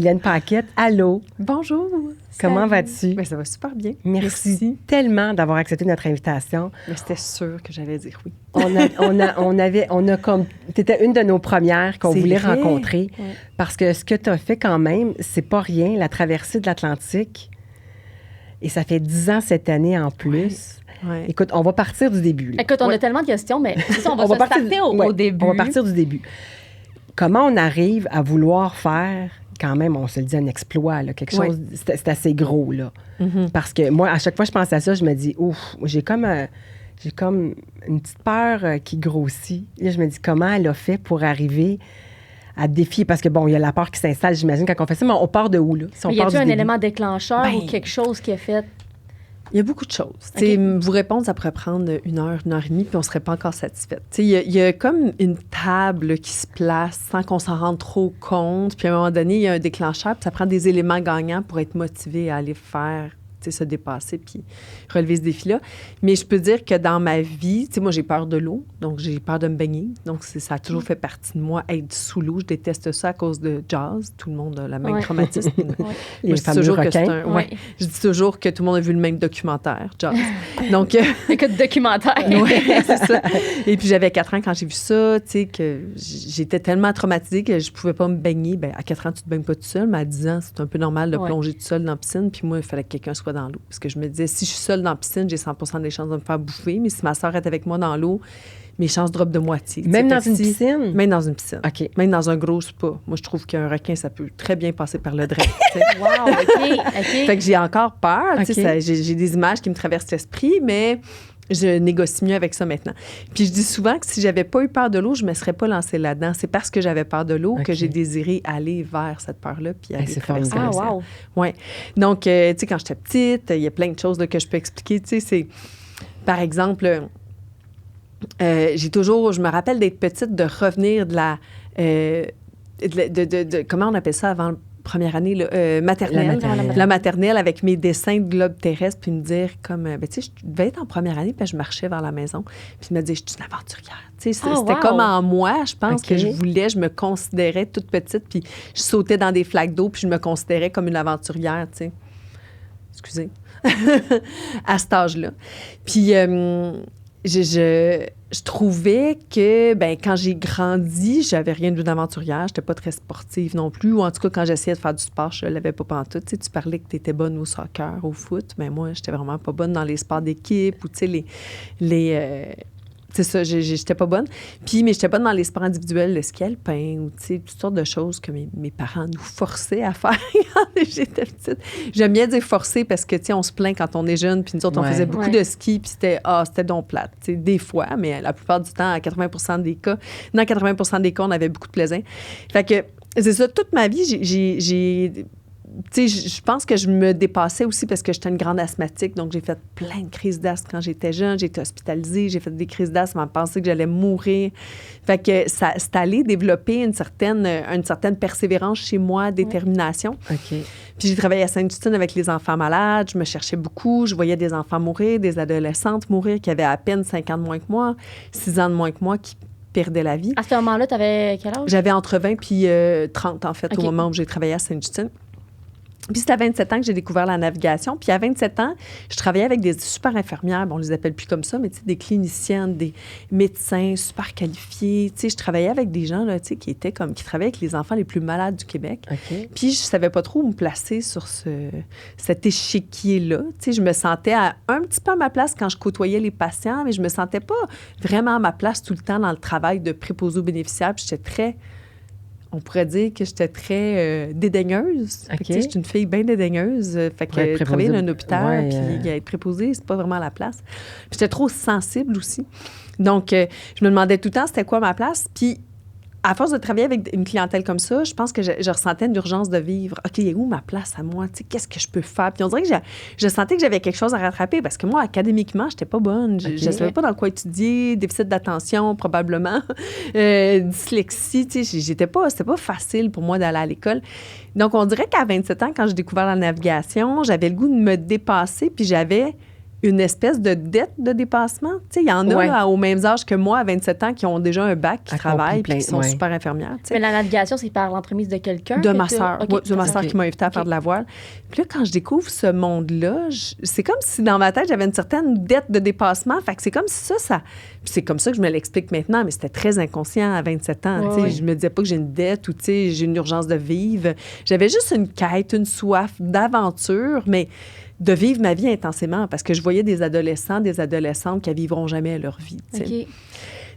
Guylaine Paquette. Allô? Bonjour. Comment vas-tu? Ben, ça va super bien. Merci tellement d'avoir accepté notre invitation. Mais c'était sûr que j'allais dire oui. T'étais une de nos premières qu'on voulait vrai. rencontrer. Ouais. Parce que ce que tu as fait quand même, c'est pas rien, la traversée de l'Atlantique. Et ça fait 10 ans cette année en plus. Ouais. Écoute, on va partir du début. Là. Écoute, on a tellement de questions, mais c'est ça, on va starter au début. On va partir du début. Comment on arrive à vouloir faire, quand même, on se le dit, un exploit, là, quelque chose, c'est assez gros, là. Mm-hmm. Parce que moi, à chaque fois que je pense à ça, je me dis, ouf, j'ai comme une petite peur qui grossit. Là, je me dis, comment elle a fait pour arriver à défier? Parce que, bon, il y a la peur qui s'installe, j'imagine, quand on fait ça, mais on part de où, là? Si on y a-t-il part un du élément déclencheur ou quelque chose qui a fait... Il y a beaucoup de choses. Okay. Vous répondre, ça pourrait prendre 1 heure et demie, puis on ne serait pas encore satisfaite. Il y a comme une table qui se place sans qu'on s'en rende trop compte. Puis à un moment donné, il y a un déclencheur, puis ça prend des éléments gagnants pour être motivé à aller faire, se dépasser, puis relever ce défi-là. Mais je peux dire que dans ma vie, moi, j'ai peur de l'eau, donc j'ai peur de me baigner. Donc, ça a toujours fait partie de moi, être sous l'eau. Je déteste ça à cause de jazz. Tout le monde a le même traumatisme. Les fameux requins. Je dis toujours que tout le monde a vu le même documentaire, jazz. Donc, écoute, documentaire. Oui, c'est ça. Et puis, j'avais 4 ans quand j'ai vu ça, que j'étais tellement traumatisée que je pouvais pas me baigner. Bien, à 4 ans, tu te baignes pas tout seul, mais à 10 ans, c'est un peu normal de plonger tout seul dans la piscine. Puis moi, il fallait que quelqu'un soit dans l'eau. Parce que je me disais, si je suis seule dans la piscine, j'ai 100% des chances de me faire bouffer. Mais si ma soeur est avec moi dans l'eau, mes chances dropent de moitié. Même dans une piscine? Même dans une piscine. OK. Même dans un gros spa. Moi, je trouve qu'un requin, ça peut très bien passer par le drain. Wow, OK. Fait que j'ai encore peur. Okay. J'ai des images qui me traversent l'esprit, mais je négocie mieux avec ça maintenant. Puis je dis souvent que si j'avais pas eu peur de l'eau, je me serais pas lancée là-dedans. C'est parce que j'avais peur de l'eau que j'ai désiré aller vers cette peur-là puis aller traverser l'océan. Wow. Ouais. Donc, tu sais, quand j'étais petite, il y a plein de choses là, que je peux expliquer. Tu sais, c'est, par exemple, je me rappelle d'être petite, de revenir de la... comment on appelle ça avant première année, là, maternelle. La maternelle avec mes dessins de globe terrestre, puis me dire comme, tu sais, je devais être en première année, puis je marchais vers la maison, puis me dire, je suis une aventurière. Tu sais, c'était comme en moi, je pense que je me considérais toute petite, puis je sautais dans des flaques d'eau, puis je me considérais comme une aventurière, tu sais. Excusez. À cet âge-là. Puis, je trouvais que, quand j'ai grandi, j'avais rien d'une aventurière. J'étais pas très sportive non plus. Ou en tout cas, quand j'essayais de faire du sport, je l'avais pas pantoute. Tu sais, tu parlais que tu étais bonne au soccer, au foot. Mais moi, j'étais vraiment pas bonne dans les sports d'équipe ou, tu sais, c'est ça, j'étais pas bonne. Puis, mais j'étais bonne dans les sports individuels, le ski alpin ou, tu sais, toutes sortes de choses que mes parents nous forçaient à faire quand j'étais petite. J'aime bien dire forcer parce que, tu sais, on se plaint quand on est jeune, puis nous autres, on faisait beaucoup de ski, puis c'était donc plate. Tu sais, des fois, mais la plupart du temps, à 80% des cas, dans 80% des cas, on avait beaucoup de plaisir. Fait que, c'est ça, toute ma vie, tu sais, je pense que je me dépassais aussi parce que j'étais une grande asthmatique. Donc, j'ai fait plein de crises d'asthme quand j'étais jeune. J'ai été hospitalisée. J'ai fait des crises d'asthme en pensant que j'allais mourir. Fait que c'est allé développer une certaine persévérance chez moi, détermination. OK. Puis, j'ai travaillé à Sainte-Justine avec les enfants malades. Je me cherchais beaucoup. Je voyais des enfants mourir, des adolescentes mourir qui avaient à peine 5 ans de moins que moi, 6 ans de moins que moi, qui perdaient la vie. À ce moment-là, tu avais quel âge? J'avais entre 20 puis 30, en fait, au moment où j'ai travaillé à Sainte-Justine. Puis c'est à 27 ans que j'ai découvert la navigation. Puis à 27 ans, je travaillais avec des super infirmières. Bon, on les appelle plus comme ça, mais tu sais, des cliniciennes, des médecins super qualifiés. Tu sais, je travaillais avec des gens, là, tu sais, qui travaillaient avec les enfants les plus malades du Québec. Okay. Puis je savais pas trop où me placer sur cet échiquier-là. Tu sais, je me sentais un petit peu à ma place quand je côtoyais les patients, mais je me sentais pas vraiment à ma place tout le temps dans le travail de préposé aux bénéficiaires. Puis on pourrait dire que j'étais très dédaigneuse. Okay. Je suis une fille bien dédaigneuse. Fait que travailler dans un hôpital puis être préposée, c'est pas vraiment la place. Puis j'étais trop sensible aussi. Donc, je me demandais tout le temps c'était quoi ma place. Puis, à force de travailler avec une clientèle comme ça, je pense que je ressentais une urgence de vivre. OK, où ma place à moi? Tu sais, qu'est-ce que je peux faire? Puis on dirait que je sentais que j'avais quelque chose à rattraper parce que moi, académiquement, j'étais pas bonne. Je ne savais pas dans quoi étudier, déficit d'attention probablement, dyslexie. Tu sais, c'était pas facile pour moi d'aller à l'école. Donc, on dirait qu'à 27 ans, quand j'ai découvert la navigation, j'avais le goût de me dépasser puis j'avais une espèce de dette de dépassement. Tu sais, il y en a Ouais. là, au même âge que moi, à 27 ans, qui ont déjà un bac, qui Accompli travaillent, puis plein, qui sont ouais. super infirmières. tu sais. Mais la navigation, c'est par l'entremise de quelqu'un? De que ma t'as- sœur. OK, Oui, de ma ta sœur sœur. qui m'a invité à faire de la voile. Puis là, quand je découvre ce monde-là, c'est comme si dans ma tête, j'avais une certaine dette de dépassement. Fait que c'est comme si ça... Puis c'est comme ça que je me l'explique maintenant, mais c'était très inconscient à 27 ans. Ouais, tu sais. ouais. Je me disais pas que j'ai une dette ou tu sais, j'ai une urgence de vivre. J'avais juste une quête, une soif d'aventure, mais de vivre ma vie intensément parce que je voyais des adolescents, des adolescentes qui ne vivront jamais leur vie. tu sais. OK.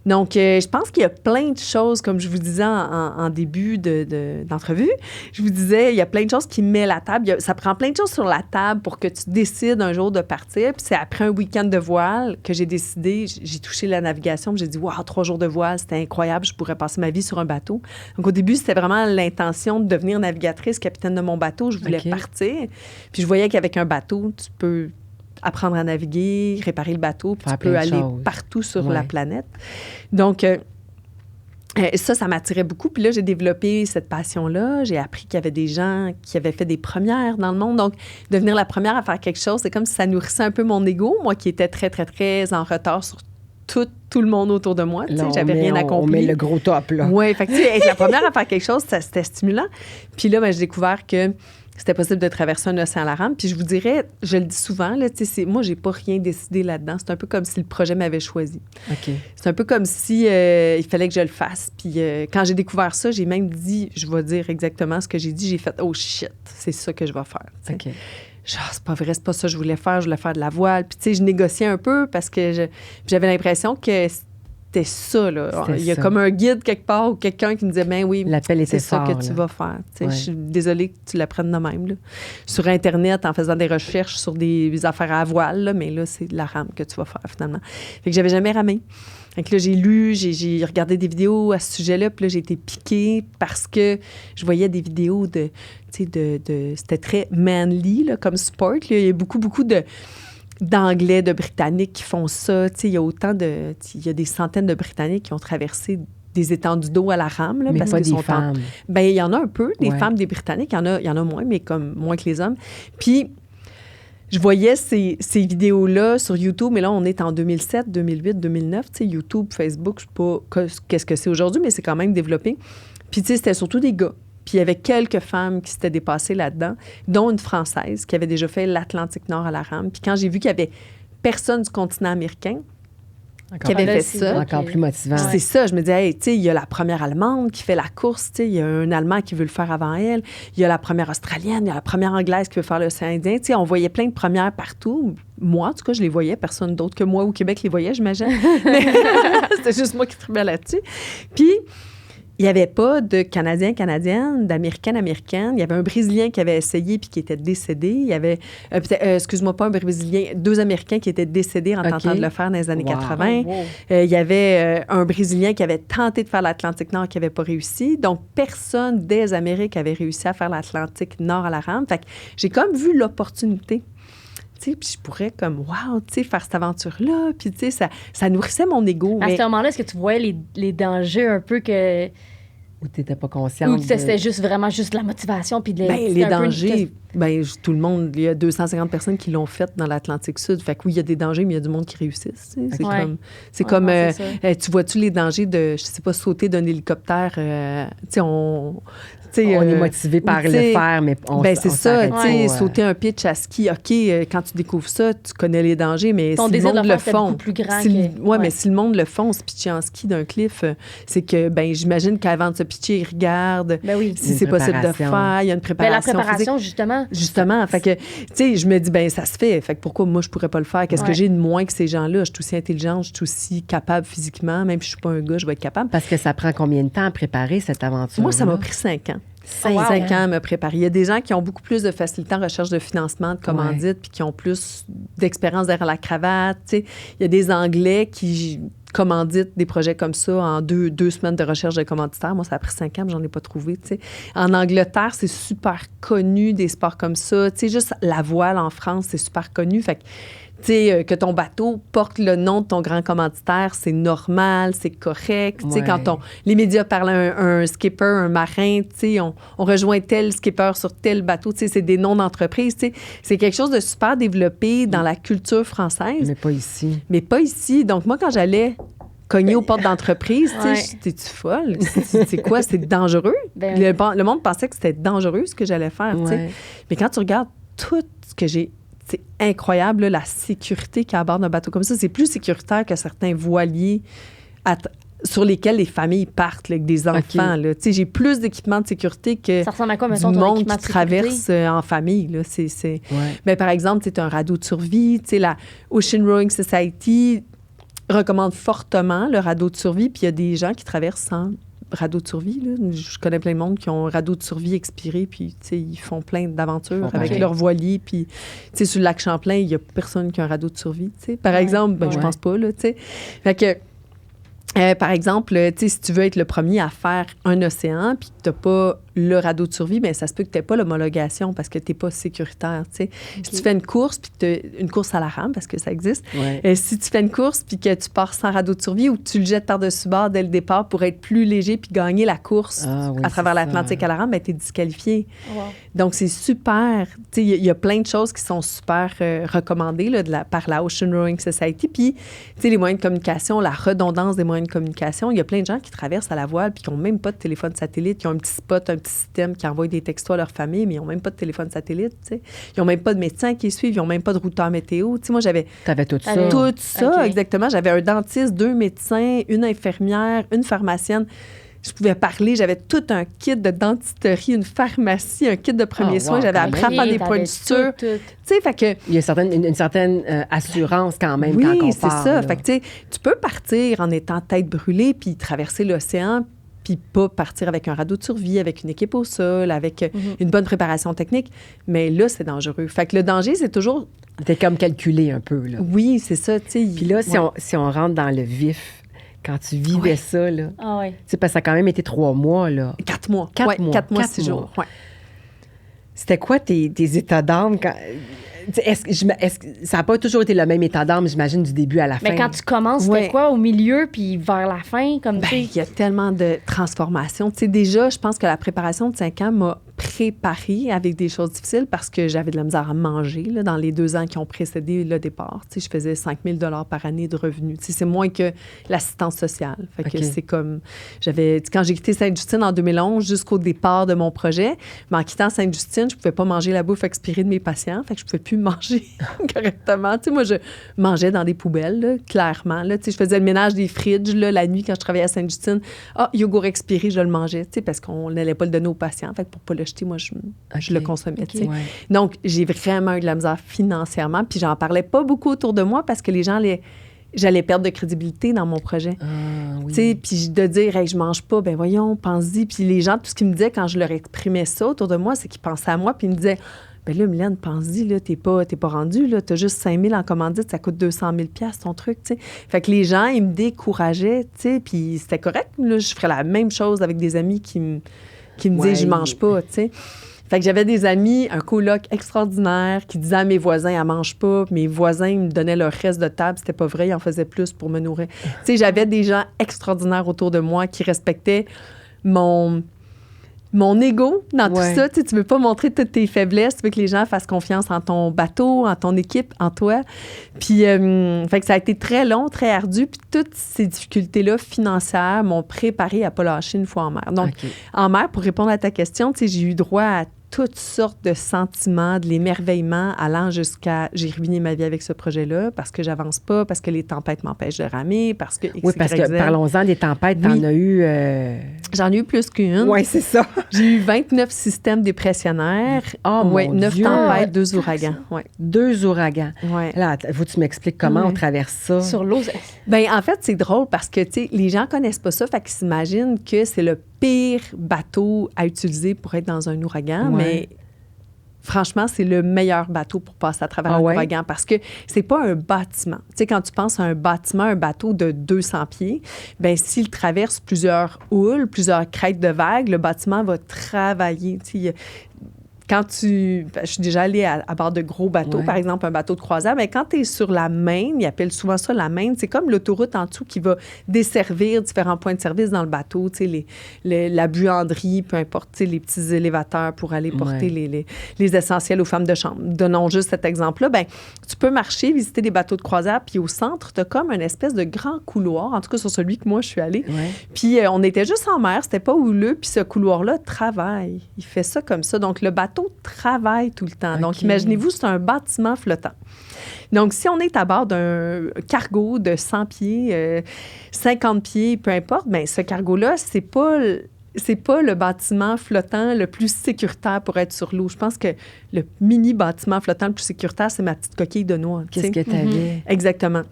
Donc, je pense qu'il y a plein de choses, comme je vous disais en début d'entrevue, je vous disais, il y a plein de choses qui mettent la table. Ça prend plein de choses sur la table pour que tu décides un jour de partir. Puis c'est après un week-end de voile que j'ai décidé, j'ai touché la navigation, puis j'ai dit, waouh, 3 jours de voile, c'était incroyable, je pourrais passer ma vie sur un bateau. Donc, au début, c'était vraiment l'intention de devenir navigatrice, capitaine de mon bateau. Je voulais OK. partir. Puis je voyais qu'avec un bateau, tu peux apprendre à naviguer, réparer le bateau, puis Faire tu peux plein de aller choses. partout sur Ouais. la planète. Donc, ça m'attirait beaucoup. Puis là, j'ai développé cette passion-là. J'ai appris qu'il y avait des gens qui avaient fait des premières dans le monde. Donc, devenir la première à faire quelque chose, c'est comme si ça nourrissait un peu mon ego, moi qui étais très, très, très en retard sur tout le monde autour de moi. Tu sais, Là, j'avais rien on accompli. met le gros top, là. Oui, fait que, tu sais, être la première à faire quelque chose, c'était stimulant. Puis là, ben, j'ai découvert que c'était possible de traverser un océan à la rame. Puis je vous dirais, je le dis souvent, là, tu sais, moi, j'ai pas rien décidé là-dedans. C'est un peu comme si le projet m'avait choisi. OK. C'est un peu comme si il fallait que je le fasse. Puis quand j'ai découvert ça, j'ai même dit, je vais dire exactement ce que j'ai dit. J'ai fait, oh shit, c'est ça que je vais faire. tu sais. OK. Genre, c'est pas vrai, c'est pas ça que je voulais faire de la voile. Puis, tu sais, je négociais un peu parce que j'avais l'impression que c'était ça, là. C'était Il y a ça. comme un guide quelque part ou quelqu'un qui me disait, ben oui, L'appel était c'est ça fort, que tu là. vas faire. Tu sais, Ouais. je suis désolée que tu l'apprennes de même, là. Sur Internet, en faisant des recherches sur des affaires à voile, là, mais là, c'est de la rame que tu vas faire, finalement. Fait que j'avais jamais ramé. Fait que là, j'ai lu, j'ai regardé des vidéos à ce sujet-là, puis là, j'ai été piquée parce que je voyais des vidéos de, tu sais, c'était très manly, là, comme sport. Là. Il y a beaucoup d'Anglais, de Britanniques qui font ça. Tu sais, il y a il y a des centaines de Britanniques qui ont traversé des étendues d'eau à la rame, là, Mais parce pas qu'ils des sont femmes. Ben, il y en a un peu, des Ouais. femmes, des Britanniques. Il y en a moins, mais comme moins que les hommes. Puis, je voyais ces vidéos-là sur YouTube, mais là, on est en 2007, 2008, 2009. Tu sais, YouTube, Facebook, je sais pas qu'est-ce que c'est aujourd'hui, mais c'est quand même développé. Puis, tu sais, c'était surtout des gars. Puis, il y avait quelques femmes qui s'étaient dépassées là-dedans, dont une Française qui avait déjà fait l'Atlantique Nord à la rame. Puis, quand j'ai vu qu'il y avait personne du continent américain qui avait là, fait c'est ça, là Encore que- plus motivant. Ouais. c'est ça, je me disais, hey, tu sais, il y a la première Allemande qui fait la course, tu sais, il y a un Allemand qui veut le faire avant elle, il y a la première Australienne, il y a la première Anglaise qui veut faire l'océan Indien, tu sais, on voyait plein de premières partout. Moi, en tout cas, je les voyais, personne d'autre que moi au Québec les voyait, j'imagine. Mais c'était juste moi qui tripais là-dessus. Puis, il n'y avait pas de Canadienne, d'Américaine. Il y avait un Brésilien qui avait essayé puis qui était décédé. Il y avait, excuse-moi, pas un Brésilien, 2 Américains qui étaient décédés en OK. tentant de le faire dans les années Wow. 80. Oh, wow. Il y avait un Brésilien qui avait tenté de faire l'Atlantique Nord qui n'avait pas réussi. Donc, personne des Amériques avait réussi à faire l'Atlantique Nord à la rame. Fait que j'ai comme vu l'opportunité. Tu sais, puis je pourrais comme, wow, tu sais, faire cette aventure-là. Puis, tu sais, ça nourrissait mon ego. À mais- ce moment-là, est-ce que tu voyais les dangers un peu que. Ou tu n'étais pas consciente. Ou c'était juste vraiment juste de la motivation puis de Ben, c'était les un peu une- dangers, tout le monde, il y a 250 personnes qui l'ont fait dans l'Atlantique Sud. Fait que oui, il y a des dangers, mais il y a du monde qui réussissent. tu sais. C'est Ouais. comme, Ouais, non, c'est ça. tu vois-tu les dangers de, je sais pas, sauter d'un hélicoptère, tu sais, On est motivé par tu le sais, faire, mais on Ben, c'est on ça, s'arrête tu sais, pas, sauter un pitch à ski, OK, quand tu découvres ça, tu connais les dangers, mais Ton si le désir de monde le le faire, c'était font, beaucoup plus grand si que- ouais, ouais. mais si le monde le font, se pitcher en ski d'un cliff, c'est que, ben, j'imagine qu'avant de se pitcher, ils regardent Ben oui. si Une c'est possible de préparation. faire, il y a une Ben, préparation la physique. préparation, justement. Justement, fait que, tu sais, je me dis, ben ça se fait. Fait que pourquoi moi, je pourrais pas le faire? Qu'est-ce que Ouais. j'ai de moins que ces gens-là? Je suis aussi intelligente, je suis aussi capable physiquement. Même si je suis pas un gars, je vais être capable. Parce que ça prend combien de temps à préparer cette aventure? Moi, ça m'a pris 5 ans. Oh, wow. 5 ans à me préparer. Il y a des gens qui ont beaucoup plus de facilité en recherche de financement, de commandite, puis qui ont plus d'expérience derrière la cravate. Tu sais. Il y a des Anglais qui commanditent des projets comme ça en 2 semaines de recherche de commanditaire. Moi, ça a pris 5 ans, mais j'en ai pas trouvé. Tu sais. En Angleterre, c'est super connu, des sports comme ça. Tu sais, juste la voile en France, c'est super connu. Fait que, que ton bateau porte le nom de ton grand commanditaire, c'est normal, c'est correct. Ouais. Quand les médias parlent un skipper, un marin, on rejoint tel skipper sur tel bateau, c'est des noms d'entreprise. C'est quelque chose de super développé dans la culture française. Mais pas ici. Mais pas ici. Donc, moi, quand j'allais cogner aux portes d'entreprise, t'es-tu folle? C'est quoi? C'est dangereux? Le monde pensait que c'était dangereux, ce que j'allais faire. Mais quand tu regardes tout ce que j'ai... C'est incroyable, là, la sécurité qu'il y a à bord d'un bateau comme ça. C'est plus sécuritaire que certains voiliers sur lesquels les familles partent là, avec des enfants. Là. J'ai plus d'équipements de sécurité que ça ressemble à quoi, mettons, du ton monde équipement qui de sécurité? traverse en famille. Là. Mais par exemple, tu as un radeau de survie. La Ocean Rowing Society recommande fortement le radeau de survie. Puis il y a des gens qui traversent sans radeau de survie. Là. Je connais plein de monde qui ont un radeau de survie expiré, puis ils font plein d'aventures avec leur voilier. Puis sur le lac Champlain, il n'y a personne qui a un radeau de survie. Par exemple, je pense pas. Là, fait que, par exemple, si tu veux être le premier à faire un océan, puis que tu n'as pas le radeau de survie, bien, ça se peut que tu n'aies pas l'homologation parce que tu n'es pas sécuritaire. Si tu fais une course, puis tu as une course à la rame, parce que ça existe, si tu fais une course, puis que tu pars sans radeau de survie ou que tu le jettes par-dessus bord dès le départ pour être plus léger puis gagner la course à travers l'Atlantique à la rame, bien, tu es disqualifié. Wow. Donc, c'est super. Il y a plein de choses qui sont super recommandées là, par la Ocean Rowing Society. Puis, les moyens de communication, la redondance des moyens de communication, il y a plein de gens qui traversent à la voile puis qui n'ont même pas de téléphone satellite, qui ont un petit spot, un petit système qui envoie des textos à leur famille, mais ils n'ont même pas de téléphone satellite. T'sais. Ils n'ont même pas de médecin qui les suivent, ils n'ont même pas de routeur météo. T'sais, moi, j'avais... T'avais tout ça? Tout ça, exactement. J'avais un dentiste, 2 médecins, une infirmière, une pharmacienne. Je pouvais parler. J'avais tout un kit de dentisterie, une pharmacie, un kit de premiers soins. J'avais appris à faire des points de suture. Fait que... Il y a une certaine assurance quand même quand on part. Oui, c'est ça. Fait que, tu peux partir en étant tête brûlée puis traverser l'océan puis pas partir avec un radeau de survie, avec une équipe au sol, avec une bonne préparation technique. Mais là, c'est dangereux. Fait que le danger, c'est toujours... T'es comme calculé un peu, là. Oui, c'est ça. Puis là, si on rentre dans le vif, quand tu vivais ça, là... Ah oui. Tu sais, parce que ça a quand même été 3 mois, là. 4 mois. 4 mois. 4 mois, 6 jours. Ouais. C'était quoi tes états d'âme quand... Est-ce que ça n'a pas toujours été le même état d'âme, j'imagine, du début à la fin? Mais quand tu commences, c'était quoi au milieu puis vers la fin? Il y a tellement de transformations. Déjà, je pense que la préparation de 5 ans m'a préparée avec des choses difficiles parce que j'avais de la misère à manger là, dans les 2 ans qui ont précédé le départ. Je faisais 5 000 $ par année de revenus. C'est moins que l'assistance sociale. Fait que c'est comme... Quand j'ai quitté Sainte-Justine en 2011 jusqu'au départ de mon projet, mais en quittant Sainte-Justine, je ne pouvais pas manger la bouffe expirée de mes patients. Fait que je ne pouvais plus manger correctement. Moi, je mangeais dans des poubelles, là, clairement. Là. Je faisais le ménage des fridges là, la nuit quand je travaillais à Sainte-Justine. Yogourt expiré, je le mangeais parce qu'on n'allait pas le donner aux patients. Fait que pour ne pas le jeter, moi, je le consommais. Ouais. Donc, j'ai vraiment eu de la misère financièrement. Puis, j'en parlais pas beaucoup autour de moi parce que les gens j'allais perdre de crédibilité dans mon projet. Puis de dire, hey, je mange pas, ben voyons, pense-y. Puis les gens, tout ce qu'ils me disaient quand je leur exprimais ça autour de moi, c'est qu'ils pensaient à moi, puis ils me disaient, ben là, Mylène, pense-y, là, t'es pas rendu, là, t'as juste 5 000 en commandite, ça coûte 200 000 $ ton truc, tu sais. Fait que les gens, ils me décourageaient, tu sais, puis c'était correct. Là, je ferais la même chose avec des amis qui me disaient, je mange pas, tu sais. Fait que j'avais des amis, un coloc extraordinaire qui disait à mes voisins, elle mange pas. Mes voisins, ils me donnaient leur reste de table. C'était pas vrai, ils en faisaient plus pour me nourrir. Tu sais, j'avais des gens extraordinaires autour de moi qui respectaient mon ego dans tout ça. Tu veux pas montrer toutes tes faiblesses. Tu veux que les gens fassent confiance en ton bateau, en ton équipe, en toi. Puis, fait que ça a été très long, très ardu. Puis toutes ces difficultés-là financières m'ont préparé à pas lâcher une fois en mer. Donc, en mer, pour répondre à ta question, tu sais, j'ai eu droit à toutes sortes de sentiments, de l'émerveillement, allant jusqu'à j'ai ruiné ma vie avec ce projet-là parce que j'avance pas, parce que les tempêtes m'empêchent de ramer, parce que X, oui, parce que parlons-en des tempêtes, t'en as eu... J'en ai eu plus qu'une. Oui, c'est ça. J'ai eu 29 systèmes dépressionnaires. Mon 9 Dieu. tempêtes, 2 ouragans. 2 ouragans. Ouais. Là, faut que tu m'expliques comment on traverse ça. Sur l'eau. Bien, en fait, c'est drôle parce que, tu sais, les gens connaissent pas ça, fait qu'ils s'imaginent que c'est le pire bateau à utiliser pour être dans un ouragan, mais franchement, c'est le meilleur bateau pour passer à travers un ouragan parce que c'est pas un bâtiment. Tu sais, quand tu penses à un bâtiment, un bateau de 200 pieds, bien, s'il traverse plusieurs houles, plusieurs crêtes de vagues, le bâtiment va travailler. Tu sais, je suis déjà allée à bord de gros bateaux, par exemple un bateau de croisière, mais quand tu es sur la Main, ils appellent souvent ça la Main, c'est comme l'autoroute en dessous qui va desservir différents points de service dans le bateau, tu sais, la buanderie, peu importe, tu sais, les petits élévateurs pour aller porter les essentiels aux femmes de chambre. Donnons juste cet exemple-là. Bien, tu peux marcher, visiter des bateaux de croisière, puis au centre, tu as comme une espèce de grand couloir, en tout cas sur celui que moi, je suis allée. Puis on était juste en mer, c'était pas houleux, puis ce couloir-là travaille. Il fait ça comme ça. Donc, le bateau travaille tout le temps. Donc, imaginez-vous, c'est un bâtiment flottant. Donc, si on est à bord d'un cargo de 100 pieds, 50 pieds, peu importe, bien, ce cargo-là, c'est pas le bâtiment flottant le plus sécuritaire pour être sur l'eau. Je pense que le mini bâtiment flottant le plus sécuritaire, c'est ma petite coquille de noix. Qu'est-ce que tu avais? Exactement.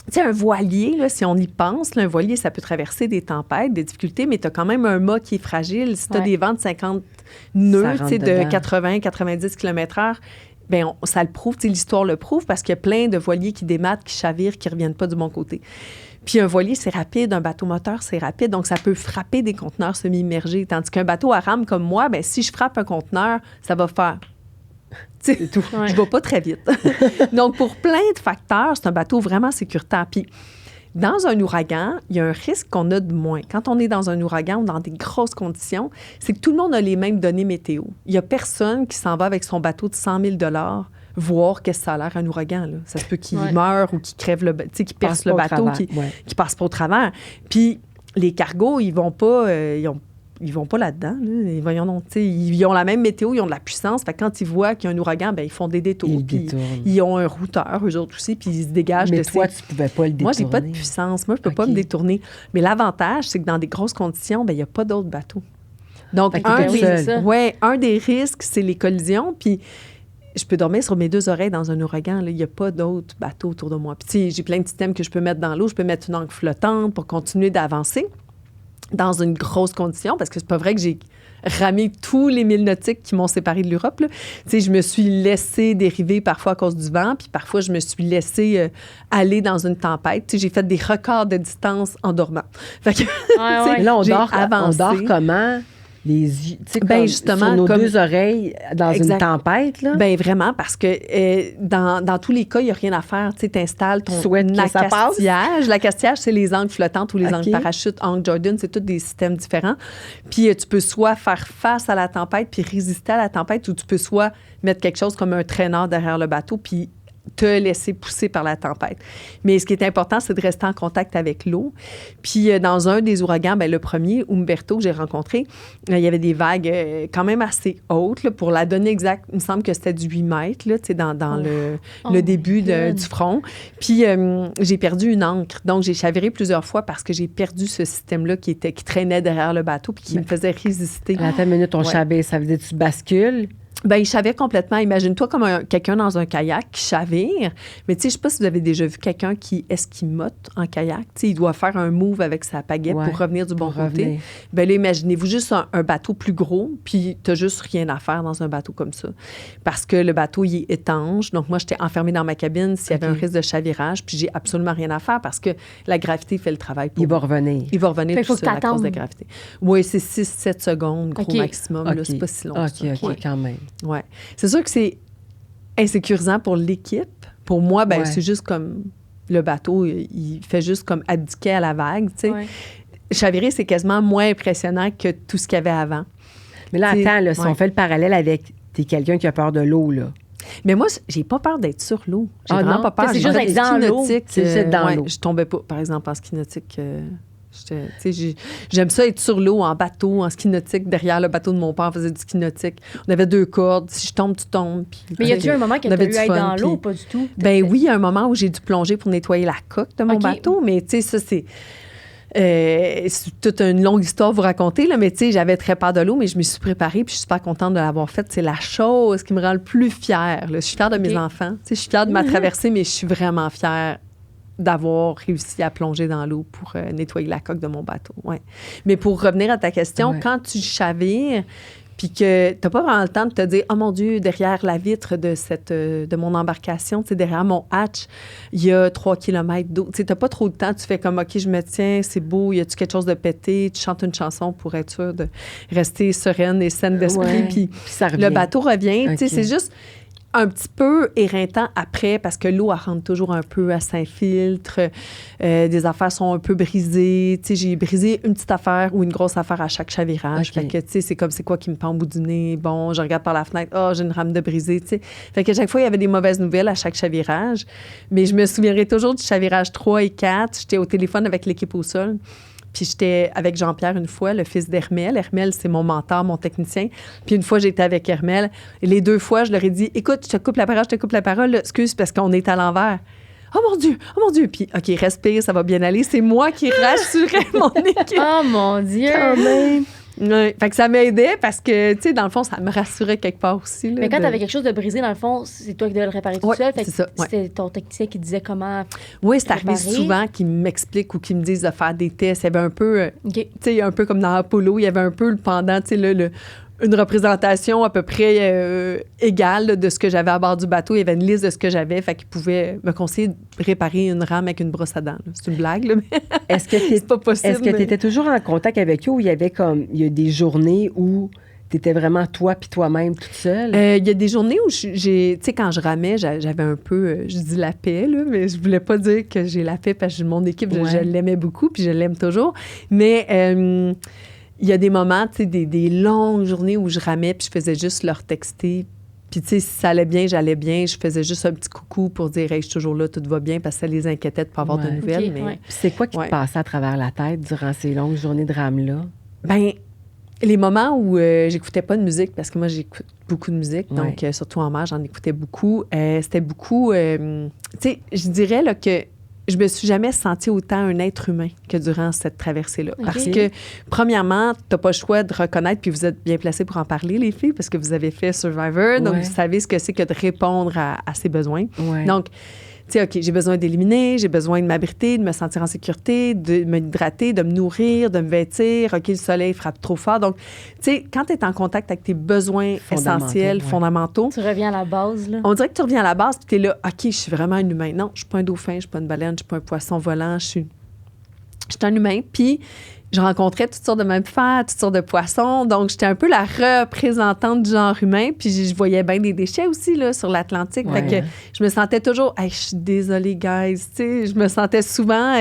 Tu sais, un voilier, là, si on y pense, là, un voilier, ça peut traverser des tempêtes, des difficultés, mais tu as quand même un mât qui est fragile. Si tu as des vents de 50 nœuds, tu sais, de 80-90 km/h, bien, ça le prouve, tu sais, l'histoire le prouve, parce qu'il y a plein de voiliers qui dématent, qui chavirent, qui ne reviennent pas du bon côté. Puis un voilier, c'est rapide, un bateau moteur, c'est rapide, donc ça peut frapper des conteneurs semi-immergés. Tandis qu'un bateau à rame comme moi, bien, si je frappe un conteneur, ça va faire... C'est tout. Je ne vais pas très vite. Donc, pour plein de facteurs, c'est un bateau vraiment sécuritaire. Puis, dans un ouragan, il y a un risque qu'on a de moins. Quand on est dans un ouragan ou dans des grosses conditions, c'est que tout le monde a les mêmes données météo. Il n'y a personne qui s'en va avec son bateau de 100 000 $ voir qu'est-ce que ça a l'air un ouragan. Là. Ça se peut qu'il meure ou qu'il crève le... Tu sais, qu'il perce le bateau, qu'il passe pas au travers. Puis, les cargos, ils vont pas... Ils vont pas là-dedans. Là. Ils ont la même météo, ils ont de la puissance. Fait que quand ils voient qu'il y a un ouragan, bien, ils font des détours. Ils ont un routeur, eux autres aussi, puis ils se dégagent de... Mais toi, tu pouvais pas le détourner. Moi, j'ai pas de puissance. Moi, je peux pas me détourner. Mais l'avantage, c'est que dans des grosses conditions, bien, il n'y a pas d'autres bateaux. Donc, un des risques, c'est les collisions. Puis je peux dormir sur mes deux oreilles dans un ouragan. Il n'y a pas d'autres bateaux autour de moi. Puis j'ai plein de systèmes que je peux mettre dans l'eau. Je peux mettre une ancre flottante pour continuer d'avancer dans une grosse condition, parce que c'est pas vrai que j'ai ramé tous les milles nautiques qui m'ont séparé de l'Europe. Là. Je me suis laissée dériver parfois à cause du vent, puis parfois, je me suis laissée aller dans une tempête. J'ai fait des records de distance en dormant. Fait que, là, on dort comment? Les yeux, tu sais, justement, sur nos deux oreilles dans une tempête, là? Bien, vraiment, parce que dans tous les cas, il n'y a rien à faire. Tu installes ton accastillage. L'accastillage, c'est les ancres flottantes ou les ancres parachutes, ancres Jordan, c'est tous des systèmes différents. Puis tu peux soit faire face à la tempête puis résister à la tempête, ou tu peux soit mettre quelque chose comme un traîneur derrière le bateau puis te laisser pousser par la tempête. Mais ce qui est important, c'est de rester en contact avec l'eau. Puis dans un des ouragans, bien, le premier, Umberto, que j'ai rencontré, il y avait des vagues quand même assez hautes. Là, pour la donnée exacte, il me semble que c'était du 8 mètres là, dans le début du front. Puis j'ai perdu une ancre. Donc, j'ai chaviré plusieurs fois parce que j'ai perdu ce système-là qui traînait derrière le bateau puis qui me faisait résister. Attends une minute, on chavire. Ça veut dire que tu bascules? Bien, il chavire complètement. Imagine-toi comme quelqu'un dans un kayak qui chavire. Mais tu sais, je ne sais pas si vous avez déjà vu quelqu'un qui esquimote en kayak. Tu sais, il doit faire un move avec sa pagaie pour revenir du bon côté. Bien là, imaginez-vous juste un bateau plus gros, puis tu n'as juste rien à faire dans un bateau comme ça. Parce que le bateau, il est étanche. Donc, moi, j'étais enfermée dans ma cabine s'il y avait un risque de chavirage, puis j'ai absolument rien à faire parce que la gravité fait le travail pour va revenir. Il va revenir tout seul à cause de la gravité. Oui, c'est 6-7 secondes, gros maximum. Là, c'est pas si long. OK, quand même. Oui. C'est sûr que c'est insécurisant pour l'équipe. Pour moi, ben c'est juste comme le bateau, il fait juste comme abdiquer à la vague, tu sais. Ouais. Chavirer, c'est quasiment moins impressionnant que tout ce qu'il y avait avant. Mais là, attends, là, si on fait le parallèle avec quelqu'un qui a peur de l'eau, là. Mais moi, j'ai pas peur d'être sur l'eau. J'ai vraiment pas peur. C'est juste d'être dans l'eau. C'est juste dans l'eau. Je tombais pas, par exemple, en ski nautique. J'aime ça être sur l'eau, en bateau, en ski nautique. Derrière le bateau de mon père, on faisait du ski nautique. On avait 2 cordes. Si je tombe, tu tombes. Puis, mais y a-tu un moment que tu as dû être dans l'eau ou pas du tout? Ben oui, il y a un moment où j'ai dû plonger pour nettoyer la coque de mon bateau. Mais tu sais, ça, c'est toute une longue histoire à vous raconter, là, mais tu sais, j'avais très peur de l'eau, mais je me suis préparée puis je suis super contente de l'avoir faite. C'est la chose qui me rend le plus fière. Là. Je suis fière de mes enfants. Tu sais, je suis fière de ma traversée, mais je suis vraiment fière d'avoir réussi à plonger dans l'eau pour nettoyer la coque de mon bateau. Ouais. Mais pour revenir à ta question, quand tu chavires, puis que tu n'as pas vraiment le temps de te dire « Oh mon Dieu, derrière la vitre de mon embarcation, derrière mon hatch, il y a 3 kilomètres d'eau. » Tu n'as pas trop de temps. Tu fais comme « OK, je me tiens, c'est beau, y a-tu quelque chose de pété? » Tu chantes une chanson pour être sûr de rester sereine et saine d'esprit. Puis le bateau revient. Okay. C'est juste un petit peu éreintant après parce que l'eau, elle rentre toujours un peu, elle s'infiltre. Des affaires sont un peu brisées. J'ai brisé une petite affaire ou une grosse affaire à chaque chavirage. Okay. Fait que, c'est comme c'est quoi qui me pend au bout du nez. Bon, je regarde par la fenêtre. Oh, j'ai une rame de brisée. Fait que chaque fois, il y avait des mauvaises nouvelles à chaque chavirage. Mais je me souviendrai toujours du chavirage 3 et 4. J'étais au téléphone avec l'équipe au sol. Puis j'étais avec Jean-Pierre une fois, le fils d'Hermel. Hermel, c'est mon mentor, mon technicien. Puis une fois, j'étais avec Hermel. Et les 2 fois, je leur ai dit « Écoute, je te coupe la parole. Excuse, parce qu'on est à l'envers. » « Oh mon Dieu! » Puis, OK, respire, ça va bien aller. C'est moi qui rassurais mon équipe. Oh mon Dieu! Quand même! Ouais. Fait que ça m'aidait parce que, tu sais, dans le fond, ça me rassurait quelque part aussi. Là, mais quand t'avais quelque chose de brisé, dans le fond, c'est toi qui devais le réparer tout seul. Fait c'est ça. C'était ton technicien qui disait comment. Oui, c'est arrivé souvent qu'ils m'expliquent ou qu'ils me disent de faire des tests. Il y avait un peu, tu sais, un peu comme dans Apollo, il y avait un peu le pendant, tu sais, une représentation à peu près égale de ce que j'avais à bord du bateau. Il y avait une liste de ce que j'avais, fait qu'ils pouvaient me conseiller de réparer une rame avec une brosse à dents. Là. C'est une blague, là, mais c'est pas possible. Est-ce que tu étais toujours en contact avec eux ou il y a des journées où tu étais vraiment toi puis toi-même toute seule? Il y a des journées où tu sais, quand je ramais, j'avais un peu, je dis la paix, là, mais je voulais pas dire que j'ai la paix parce que mon équipe, je l'aimais beaucoup puis je l'aime toujours. Mais il y a des moments, tu sais, des longues journées où je ramais puis je faisais juste leur texter. Puis, tu sais, si ça allait bien, j'allais bien. Je faisais juste un petit coucou pour dire « Hey, je suis toujours là, tout va bien », parce que ça les inquiétait de ne pas avoir de nouvelles. Okay, mais... Puis c'est quoi qui te passait à travers la tête durant ces longues journées de rame-là? Bien, les moments où j'écoutais pas de musique, parce que moi, j'écoute beaucoup de musique, donc surtout en mer, j'en écoutais beaucoup. C'était beaucoup... tu sais, je dirais là, que je me suis jamais sentie autant un être humain que durant cette traversée-là. Okay. Parce que, premièrement, t'as pas le choix de reconnaître, puis vous êtes bien placés pour en parler, les filles, parce que vous avez fait Survivor, donc vous savez ce que c'est que de répondre à ses besoins. Ouais. Donc, tu sais, OK, j'ai besoin d'éliminer, j'ai besoin de m'abriter, de me sentir en sécurité, de me hydrater, de me nourrir, de me vêtir. OK, le soleil frappe trop fort. Donc, tu sais, quand tu es en contact avec tes besoins essentiels, fondamentaux... Tu reviens à la base, là. On dirait que tu reviens à la base, puis tu es là, OK, je suis vraiment un humain. Non, je suis pas un dauphin, je suis pas une baleine, je suis pas un poisson volant, je suis un humain. Puis, je rencontrais toutes sortes de mammifères, toutes sortes de poissons. Donc, j'étais un peu la représentante du genre humain. Puis, je voyais bien des déchets aussi là, sur l'Atlantique. Ouais. Fait que je me sentais toujours, hey, je suis désolée, guys. Tu sais, je me sentais souvent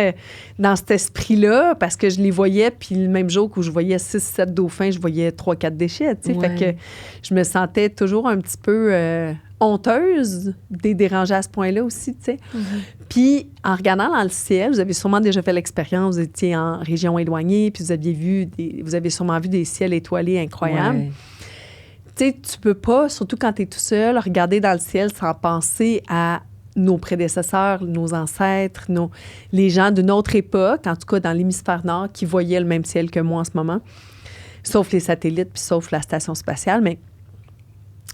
dans cet esprit-là parce que je les voyais. Puis, le même jour où je voyais 6-7 dauphins, je voyais 3-4 déchets. Tu sais, fait que je me sentais toujours un petit peu honteuse des dérangés à ce point-là aussi, tu sais. Mm-hmm. Puis, en regardant dans le ciel, vous avez sûrement déjà fait l'expérience, vous étiez en région éloignée, puis vous avez sûrement vu des ciels étoilés incroyables. Ouais. Tu sais, tu peux pas, surtout quand tu es tout seul, regarder dans le ciel sans penser à nos prédécesseurs, nos ancêtres, les gens d'une autre époque, en tout cas dans l'hémisphère nord, qui voyaient le même ciel que moi en ce moment, sauf les satellites, puis sauf la station spatiale, mais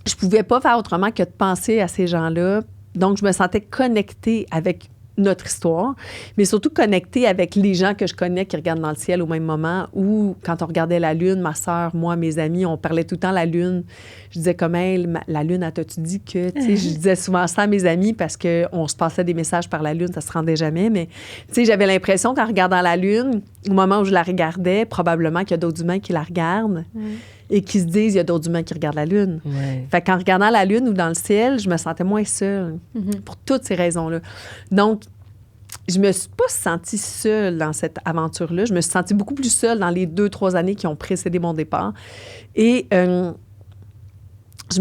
je pouvais pas faire autrement que de penser à ces gens-là. Donc, je me sentais connectée avec notre histoire, mais surtout connectée avec les gens que je connais qui regardent dans le ciel au même moment. Ou quand on regardait la Lune, ma sœur, moi, mes amis, on parlait tout le temps de la Lune. Je disais comme elle, la Lune, elle t'a-tu dit que... Tu sais, je disais souvent ça à mes amis parce qu'on se passait des messages par la Lune, ça se rendait jamais. Mais tu sais, j'avais l'impression qu'en regardant la Lune, au moment où je la regardais, probablement qu'il y a d'autres humains qui la regardent. Et qui se disent, il y a d'autres humains qui regardent la Lune. Ouais. Fait qu'en regardant la Lune ou dans le ciel, je me sentais moins seule pour toutes ces raisons-là. Donc, je me suis pas sentie seule dans cette aventure-là. Je me suis sentie beaucoup plus seule dans les 2-3 années qui ont précédé mon départ. Et je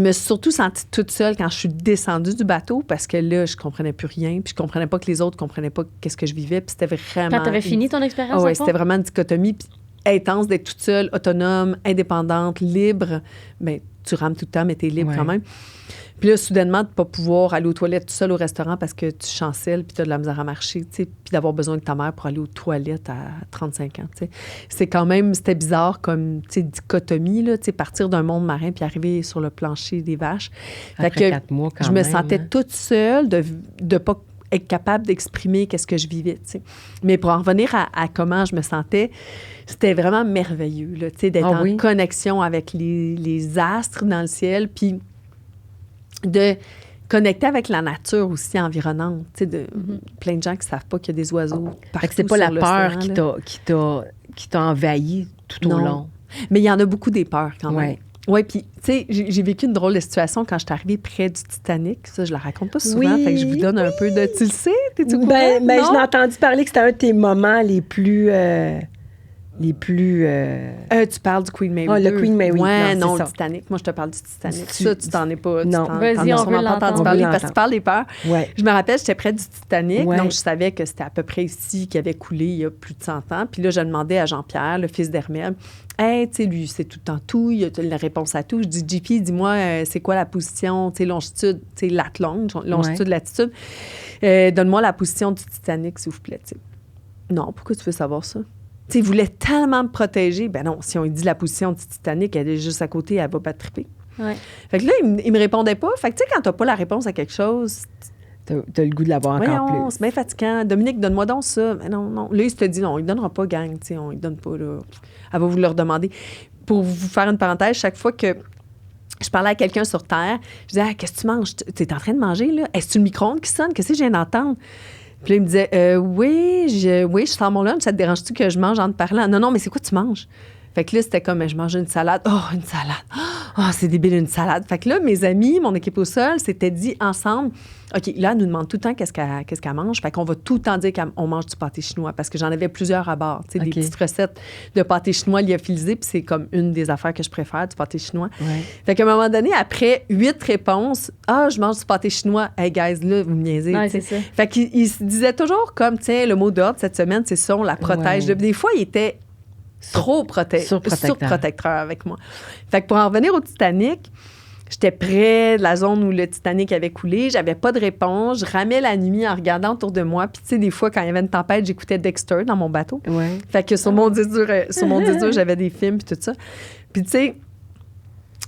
me suis surtout sentie toute seule quand je suis descendue du bateau parce que là, je comprenais plus rien. Puis je comprenais pas que les autres comprenaient pas qu'est-ce que je vivais. Puis c'était vraiment... Quand tu avais fini ton expérience? Oui, c'était vraiment une dichotomie. Puis intense d'être toute seule, autonome, indépendante, libre. Bien, tu rames tout le temps, mais tu es libre quand même. Puis là, soudainement, de ne pas pouvoir aller aux toilettes tout seul au restaurant parce que tu chancelles puis tu as de la misère à marcher, tu sais, puis d'avoir besoin de ta mère pour aller aux toilettes à 35 ans, tu sais. C'était bizarre comme, tu sais, dichotomie, là, tu sais, partir d'un monde marin puis arriver sur le plancher des vaches. Après 4 mois, quand je me sentais toute seule de pas être capable d'exprimer qu'est-ce que je vivais, tu sais. Mais pour en revenir à comment je me sentais, c'était vraiment merveilleux, là, tu sais, d'être en connexion avec les astres dans le ciel, puis de connecter avec la nature aussi environnante, tu sais, plein de gens qui savent pas qu'il y a des oiseaux partout. Fait que c'est pas la peur qui t'a envahi tout au long. Mais il y en a beaucoup des peurs quand même. Ouais. Oui, puis, tu sais, j'ai vécu une drôle de situation quand je suis arrivée près du Titanic. Ça, je la raconte pas souvent, fait que je vous donne un peu de... Tu le sais? T'es-tu au courant? Ben, je l'ai entendu parler que c'était un de tes moments les plus... tu parles du Queen Mary. Le Queen Mary. Ouais, non, le Titanic. Moi, je te parle du Titanic. Ça, tu t'en es pas... Non. Vas-y, on veut l'entendre. Parler parce que tu parles des peurs. Ouais. Je me rappelle, j'étais près du Titanic, Ouais. donc je savais que c'était à peu près ici qu'il avait coulé il y a plus de 100 ans. Puis là, je demandais à Jean-Pierre, le fils d'Hermel, « Hey, tu sais, lui, c'est tout le temps tout, il a la réponse à tout. » Je dis, « JP, dis-moi, c'est quoi la position, tu sais, longitude, tu sais, longitude, latitude. Donne-moi la position du Titanic, s'il vous plaît. » tu sais. Non, pourquoi tu veux savoir ça? Tu sais, il voulait tellement me protéger. Ben non, si on lui dit la position du Titanic, elle est juste à côté, elle va pas triper. Ouais. Fait que là, il me répondait pas. Fait que tu sais, quand t'as pas la réponse à quelque chose... T'as le goût de l'avoir encore plus. C'est bien fatigant. Dominique, donne-moi donc ça. Mais non. Là, il se dit, non, il donnera pas, gang. Tu sais, on lui donne pas, là. Elle va vous le redemander. Pour vous faire une parenthèse, chaque fois que je parlais à quelqu'un sur Terre, je disais, qu'est-ce que tu manges? Tu es en train de manger, là? Est-ce que tu le micro-ondes qui sonne? Qu'est-ce que je viens d'entendre? Puis là, il me disait, oui, je sors mon lunch, ça te dérange-tu que je mange en te parlant? Non, mais c'est quoi tu manges? Fait que là, c'était comme, je mange une salade. Oh, une salade. Oh, c'est débile, une salade. Fait que là, mes amis, mon équipe au sol, s'étaient dit ensemble, OK, là, elle nous demande tout le temps qu'est-ce qu'elle mange. Fait qu'on va tout le temps dire qu'on mange du pâté chinois parce que j'en avais plusieurs à bord. Tu sais, des petites recettes de pâté chinois lyophilisé, puis c'est comme une des affaires que je préfère, du pâté chinois. Ouais. Fait qu'à un moment donné, après 8 réponses, je mange du pâté chinois. Hey, guys, là, vous me niaisez. Ouais, c'est ça. Fait qu'il se disait toujours comme, tiens, le mot d'ordre cette semaine, c'est ça, on la protège. Ouais. Des fois, il était surprotecteur avec moi. Fait que pour en revenir au Titanic, j'étais près de la zone où le Titanic avait coulé. J'avais pas de réponse. Je ramais la nuit en regardant autour de moi. Puis, tu sais, des fois, quand il y avait une tempête, j'écoutais Dexter dans mon bateau. Ouais. Fait que sur mon disque dur, j'avais des films puis tout ça. Puis, tu sais,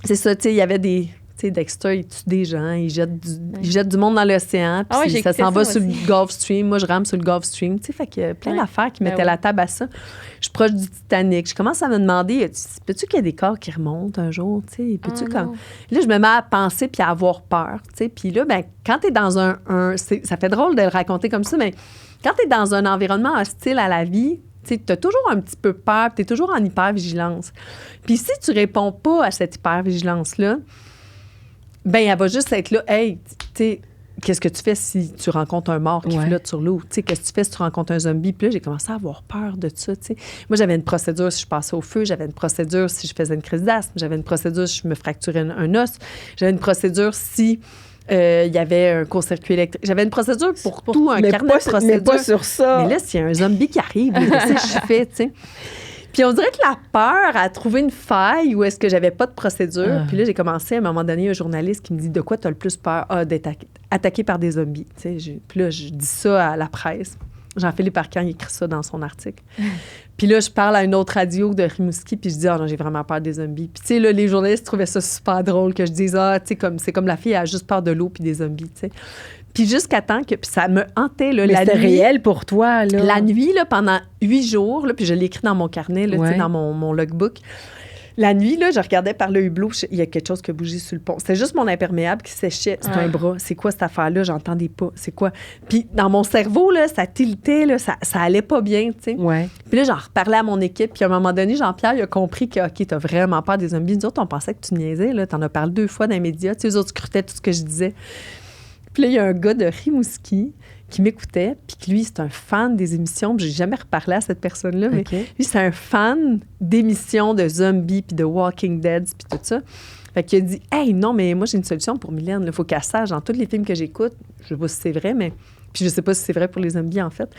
c'est ça, tu sais, il y avait des... Tu sais, Dexter, il tue des gens, il jette du monde dans l'océan, puis ça s'en va sur le Gulf Stream. Moi, je rame sur le Gulf Stream. Tu sais, fait qu'il y a plein d'affaires qui mettaient la table à ça. Je suis proche du Titanic. Je commence à me demander, peux-tu qu'il y a des corps qui remontent un jour? Tu sais, peux-tu comme... Là, je me mets à penser puis à avoir peur. Tu sais, puis là, ben, quand tu es dans ça fait drôle de le raconter comme ça, mais quand tu es dans un environnement hostile à la vie, tu as toujours un petit peu peur, tu es toujours en hypervigilance. Puis si tu réponds pas à cette hypervigilance-là, ben elle va juste être là. Hey, tu sais, qu'est-ce que tu fais si tu rencontres un mort qui flotte sur l'eau? Tu sais, qu'est-ce que tu fais si tu rencontres un zombie? Puis là, j'ai commencé à avoir peur de ça, tu sais. Moi, j'avais une procédure si je passais au feu. J'avais une procédure si je faisais une crise d'asthme. J'avais une procédure si je me fracturais un os. J'avais une procédure si il y avait un court-circuit électrique. J'avais une procédure pour tout, un carnet de procédures. Mais pas sur ça. Mais là, s'il y a un zombie qui arrive, qu'est-ce que je fais, tu sais? Puis on dirait que la peur a trouvé une faille où est-ce que j'avais pas de procédure. Puis là, j'ai commencé à un moment donné, un journaliste qui me dit « De quoi tu as le plus peur? » D'être attaqué par des zombies. Tu sais, puis là, je dis ça à la presse. Jean-Philippe Arcan, il écrit ça dans son article. Puis là, je parle à une autre radio de Rimouski, puis je dis « Ah non, j'ai vraiment peur des zombies. » Puis tu sais, là, les journalistes trouvaient ça super drôle que je dise « Ah, tu sais, c'est comme la fille, elle a juste peur de l'eau puis des zombies, tu sais. » Puis jusqu'à temps que... Puis ça me hantait, là, mais la c'était nuit. réel pour toi, là. La nuit, là, pendant 8 jours, là, puis je l'ai écrit dans mon carnet, là, tu sais, dans mon logbook. La nuit, là, je regardais par le hublot, il y a quelque chose qui a bougé sur le pont. C'était juste mon imperméable qui séchait. C'était un bras. C'est quoi cette affaire-là? J'entendais pas. C'est quoi? Puis dans mon cerveau, là, ça tiltait, là, ça allait pas bien, tu sais. Ouais. Puis là, j'en reparlais à mon équipe. Puis à un moment donné, Jean-Pierre, il a compris que, OK, t'as vraiment peur des zombies. Nous autres, on pensait que tu niaisais, là. T'en as parlé 2 fois dans les médias. Tu sais, eux autres, tu scrutaient tout ce que je disais. Puis là, il y a un gars de Rimouski qui m'écoutait, puis que lui, c'est un fan des émissions. J'ai jamais reparlé à cette personne-là, mais lui, c'est un fan d'émissions de zombies, puis de Walking Dead, puis tout ça. Fait qu'il a dit « Hey, non, mais moi, j'ai une solution pour Mylène. Il faut qu'elle sache, dans tous les films que j'écoute, je sais pas si c'est vrai, mais... Puis je sais pas si c'est vrai pour les zombies, en fait.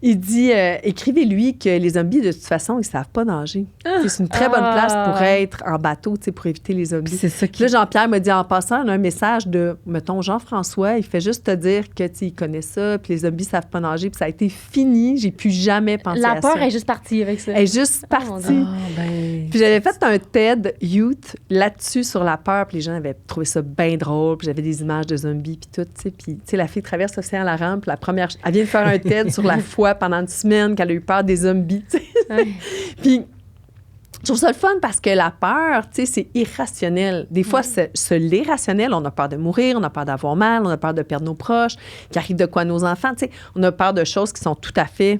Il dit écrivez-lui que les zombies, de toute façon, ils savent pas nager. C'est une très bonne place pour être en bateau, tu sais, pour éviter les zombies. C'est ça qui... Là, Jean-Pierre m'a dit en passant, on a un message de, mettons, Jean-François, il fait juste te dire que, tu sais, il connaît ça, puis les zombies savent pas nager, puis ça a été fini. J'ai plus jamais pensé à ça. La peur est juste partie avec ça. Elle est juste partie. Puis j'avais fait un TED Youth là-dessus sur la peur, puis les gens avaient trouvé ça bien drôle, puis j'avais des images de zombies, puis tout, tu sais. Puis, tu sais, la fille traverse l'océan à la rampe, exemple. Elle vient de faire un TED sur la foi pendant une semaine, qu'elle a eu peur des zombies, tu sais. Ouais. Puis, je trouve ça le fun parce que la peur, tu sais, c'est irrationnel. Des fois, l'irrationnel, on a peur de mourir, on a peur d'avoir mal, on a peur de perdre nos proches, qu'il arrive de quoi à nos enfants, tu sais. On a peur de choses qui sont tout à fait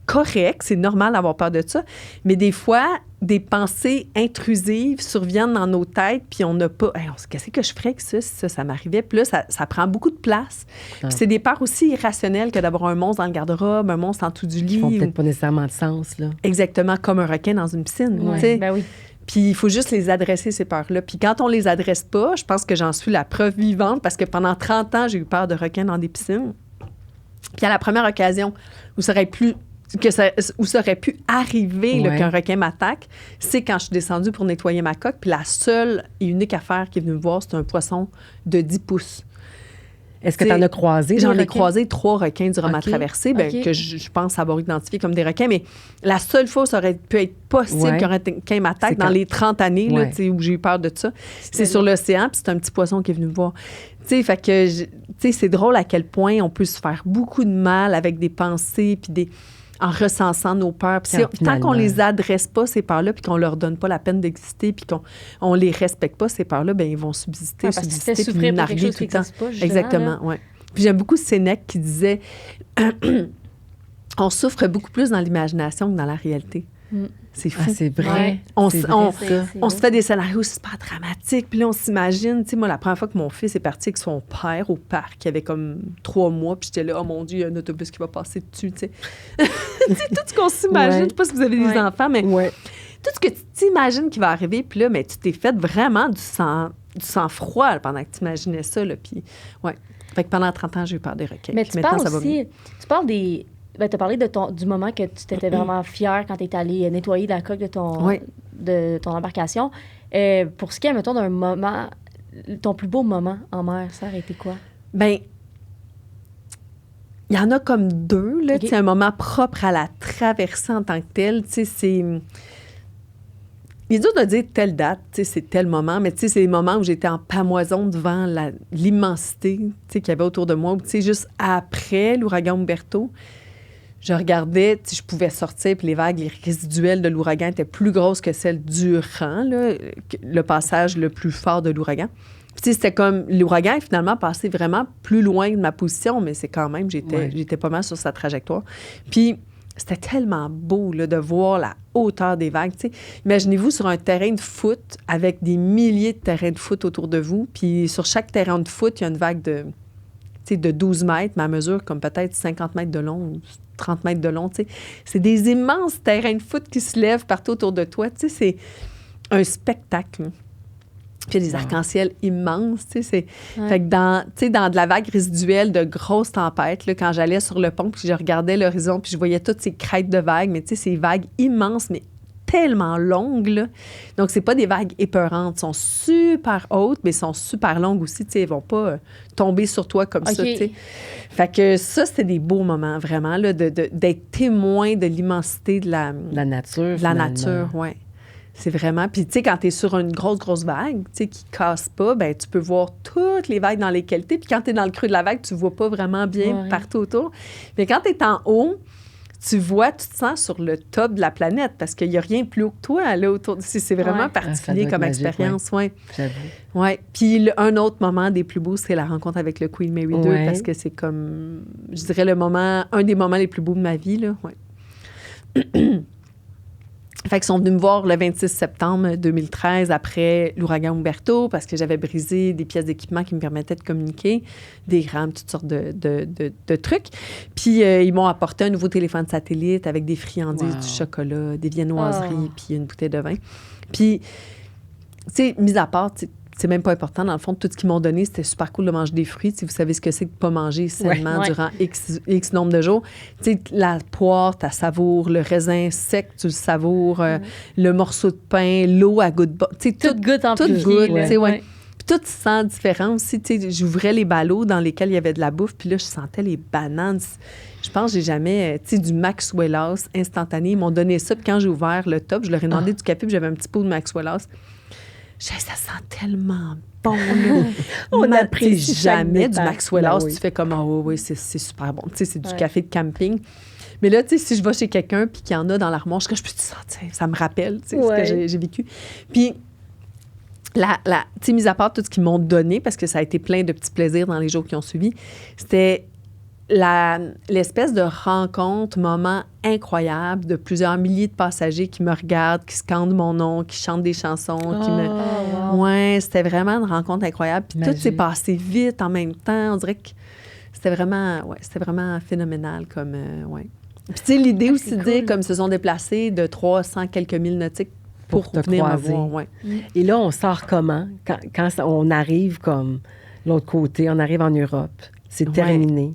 correctes. C'est normal d'avoir peur de ça. Mais des fois, des pensées intrusives surviennent dans nos têtes, puis on n'a pas... Hey, qu'est-ce que je ferais que ça m'arrivait? Puis là, ça prend beaucoup de place. Puis c'est des peurs aussi irrationnelles que d'avoir un monstre dans le garde-robe, un monstre en dessous du lit. Ils font peut-être pas nécessairement de sens, là. Exactement, comme un requin dans une piscine. Ouais. Tu sais. Ben oui. Puis il faut juste les adresser, ces peurs-là. Puis quand on les adresse pas, je pense que j'en suis la preuve vivante, parce que pendant 30 ans, j'ai eu peur de requins dans des piscines. Puis à la première occasion où ça aurait pu arriver là, Ouais. qu'un requin m'attaque, c'est quand je suis descendue pour nettoyer ma coque. Puis la seule et unique affaire qui est venue me voir, c'est un poisson de 10 pouces. Est-ce que tu en as croisé? J'en des ai requins? croisé 3 requins durant ma OK. traversée, OK. que je pense avoir identifié comme des requins. Mais la seule fois où ça aurait pu être possible Ouais. qu'un requin m'attaque C'est dans quand- les 30 années là, Ouais. tu sais, où j'ai eu peur de ça, c'est sur l'océan, puis c'est un petit poisson qui est venu me voir. Tu sais, fait que, tu sais, c'est drôle à quel point on peut se faire beaucoup de mal avec des pensées, puis en recensant nos peurs. Puis tant Finalement. qu'on les adresse pas, ces peurs-là, puis qu'on leur donne pas la peine d'exister, puis qu'on les respecte pas, ces peurs-là, bien, ils vont subsister, Ouais, parce que tu subsister, fais puis souffrir nous pour quelque narguer chose tout qui le temps. n'existe pas, justement, Exactement, là. oui. Puis j'aime beaucoup Sénèque qui disait on souffre beaucoup plus dans l'imagination que dans la réalité. Mm. C'est fou. Ah, c'est vrai. Ouais. On C'est s- vrai, on- ça. On se fait des scénarios super dramatiques, puis là, on s'imagine. Tu sais, moi, la première fois que mon fils est parti avec son père au parc, il avait comme 3 mois, puis j'étais là, oh mon Dieu, il y a un autobus qui va passer dessus, tu sais. Tu sais, tout ce qu'on s'imagine, Ouais. je sais pas si vous avez des Ouais. enfants, mais Ouais. tout ce que tu t'imagines qui va arriver, puis là, mais tu t'es fait vraiment du sang-froid là, pendant que tu imaginais ça, là, puis ouais. Fait que pendant 30 ans, j'ai eu peur des requins. Mais Puis tu ben, maintenant, parles ça va mieux. aussi, tu parles des... Ben, tu as parlé du moment que tu t'étais vraiment fière quand tu es allé nettoyer la coque Oui. de ton embarcation. Pour ce qui est, mettons, d'un moment, ton plus beau moment en mer, ça aurait été quoi? Ben, il y en a comme 2, là. OK. Tu sais, un moment propre à la traversée en tant que telle. Tu sais, c'est... Il est dur de dire telle date, tu sais, c'est tel moment, mais tu sais, c'est les moments où j'étais en pamoison devant l'immensité, tu sais, qu'il y avait autour de moi. Tu sais, juste après l'ouragan Humberto, je regardais, tu sais, je pouvais sortir, puis les vagues, les résiduelles de l'ouragan étaient plus grosses que celles durant là, le passage le plus fort de l'ouragan. Puis, tu sais, c'était comme l'ouragan est finalement passé vraiment plus loin de ma position, mais c'est quand même, j'étais pas mal sur sa trajectoire. Puis, c'était tellement beau là, de voir la hauteur des vagues. Tu sais. Imaginez-vous sur un terrain de foot avec des milliers de terrains de foot autour de vous. Puis sur chaque terrain de foot, il y a une vague de 12 mètres, mais à mesure comme peut-être 50 mètres de long ou 30 mètres de long. Tu sais. C'est des immenses terrains de foot qui se lèvent partout autour de toi. Tu sais, c'est un spectacle. Puis il y a des arcs-en-ciel immenses, tu sais. Ouais. Fait que dans de la vague résiduelle de grosses tempêtes, là, quand j'allais sur le pont, puis je regardais l'horizon, puis je voyais toutes ces crêtes de vagues, mais tu sais, ces vagues immenses, mais tellement longues, là. Donc, c'est pas des vagues épeurantes. Elles sont super hautes, mais elles sont super longues aussi, tu sais. Elles vont pas tomber sur toi comme ça, OK. tu sais. Fait que ça, c'était des beaux moments, vraiment, là, d'être témoin de l'immensité de la nature. de la finalement. nature, oui. C'est vraiment... Puis, tu sais, quand tu es sur une grosse vague, tu sais, qui casse pas, ben tu peux voir toutes les vagues dans lesquelles tu es. Puis quand tu es dans le creux de la vague, tu vois pas vraiment bien Ouais. partout autour. Mais quand tu es en haut, tu te sens sur le top de la planète parce qu'il n'y a rien plus haut que toi, là, autour. C'est vraiment Ouais. particulier doit comme être magique, expérience, oui. J'avoue. Ouais. Puis un autre moment des plus beaux, c'est la rencontre avec le Queen Mary II Ouais. parce que c'est comme, je dirais, un des moments les plus beaux de ma vie, là, ouais. Fait qu'ils sont venus me voir le 26 septembre 2013 après l'ouragan Humberto parce que j'avais brisé des pièces d'équipement qui me permettaient de communiquer, des rames, toutes sortes de trucs. Puis ils m'ont apporté un nouveau téléphone satellite avec des friandises, Wow. du chocolat, des viennoiseries, Oh. puis une bouteille de vin. Puis, tu sais, mis à part, c'est même pas important. Dans le fond, tout ce qu'ils m'ont donné, c'était super cool de manger des fruits. Si vous savez ce que c'est que de pas manger sainement Ouais. durant X nombre de jours. Tu sais, la poire, tu la savoures. Le raisin sec, tu le savoures. Le morceau de pain, l'eau à goutte. Tu sais, Tout goûte en tout plus. goûte, Ouais. tu sais, ouais. Puis tout sent différent aussi. Tu sais, j'ouvrais les ballots dans lesquels il y avait de la bouffe, puis là, je sentais les bananes. Je pense que j'ai jamais, tu sais, du Maxwell House instantané. Ils m'ont donné ça, puis quand j'ai ouvert le top, je leur ai demandé du café, puis j'avais un petit pot de Maxwell House. ça sent tellement bon. Là. On n'a apprécie chaque jamais du détail. Maxwell Ben House. oui. Tu fais comme, oui, c'est super bon. Tu sais, c'est du Ouais. café de camping. Mais là, tu sais, si je vais chez quelqu'un puis qu'il y en a dans l'armoire, je peux te sentir. Ça me rappelle, tu sais, Ouais. ce que j'ai vécu. Puis, tu sais, mis à part tout ce qu'ils m'ont donné, parce que ça a été plein de petits plaisirs dans les jours qui ont suivi, c'était l'espèce de rencontre, moment incroyable de plusieurs milliers de passagers qui me regardent, qui scandent mon nom, qui chantent des chansons, qui me... Oh, wow. Ouais, c'était vraiment une rencontre incroyable. Puis tout Magique. s'est passé vite en même temps. On dirait que c'était vraiment phénoménal comme... ouais. Puis tu sais, l'idée aussi c'est de dire cool. comme ils se sont déplacés de 300 quelques milles nautiques pour te venir me croiser. voir. Ouais. Et là, on sort comment? Quand on arrive comme l'autre côté, on arrive en Europe, c'est Ouais. terminé.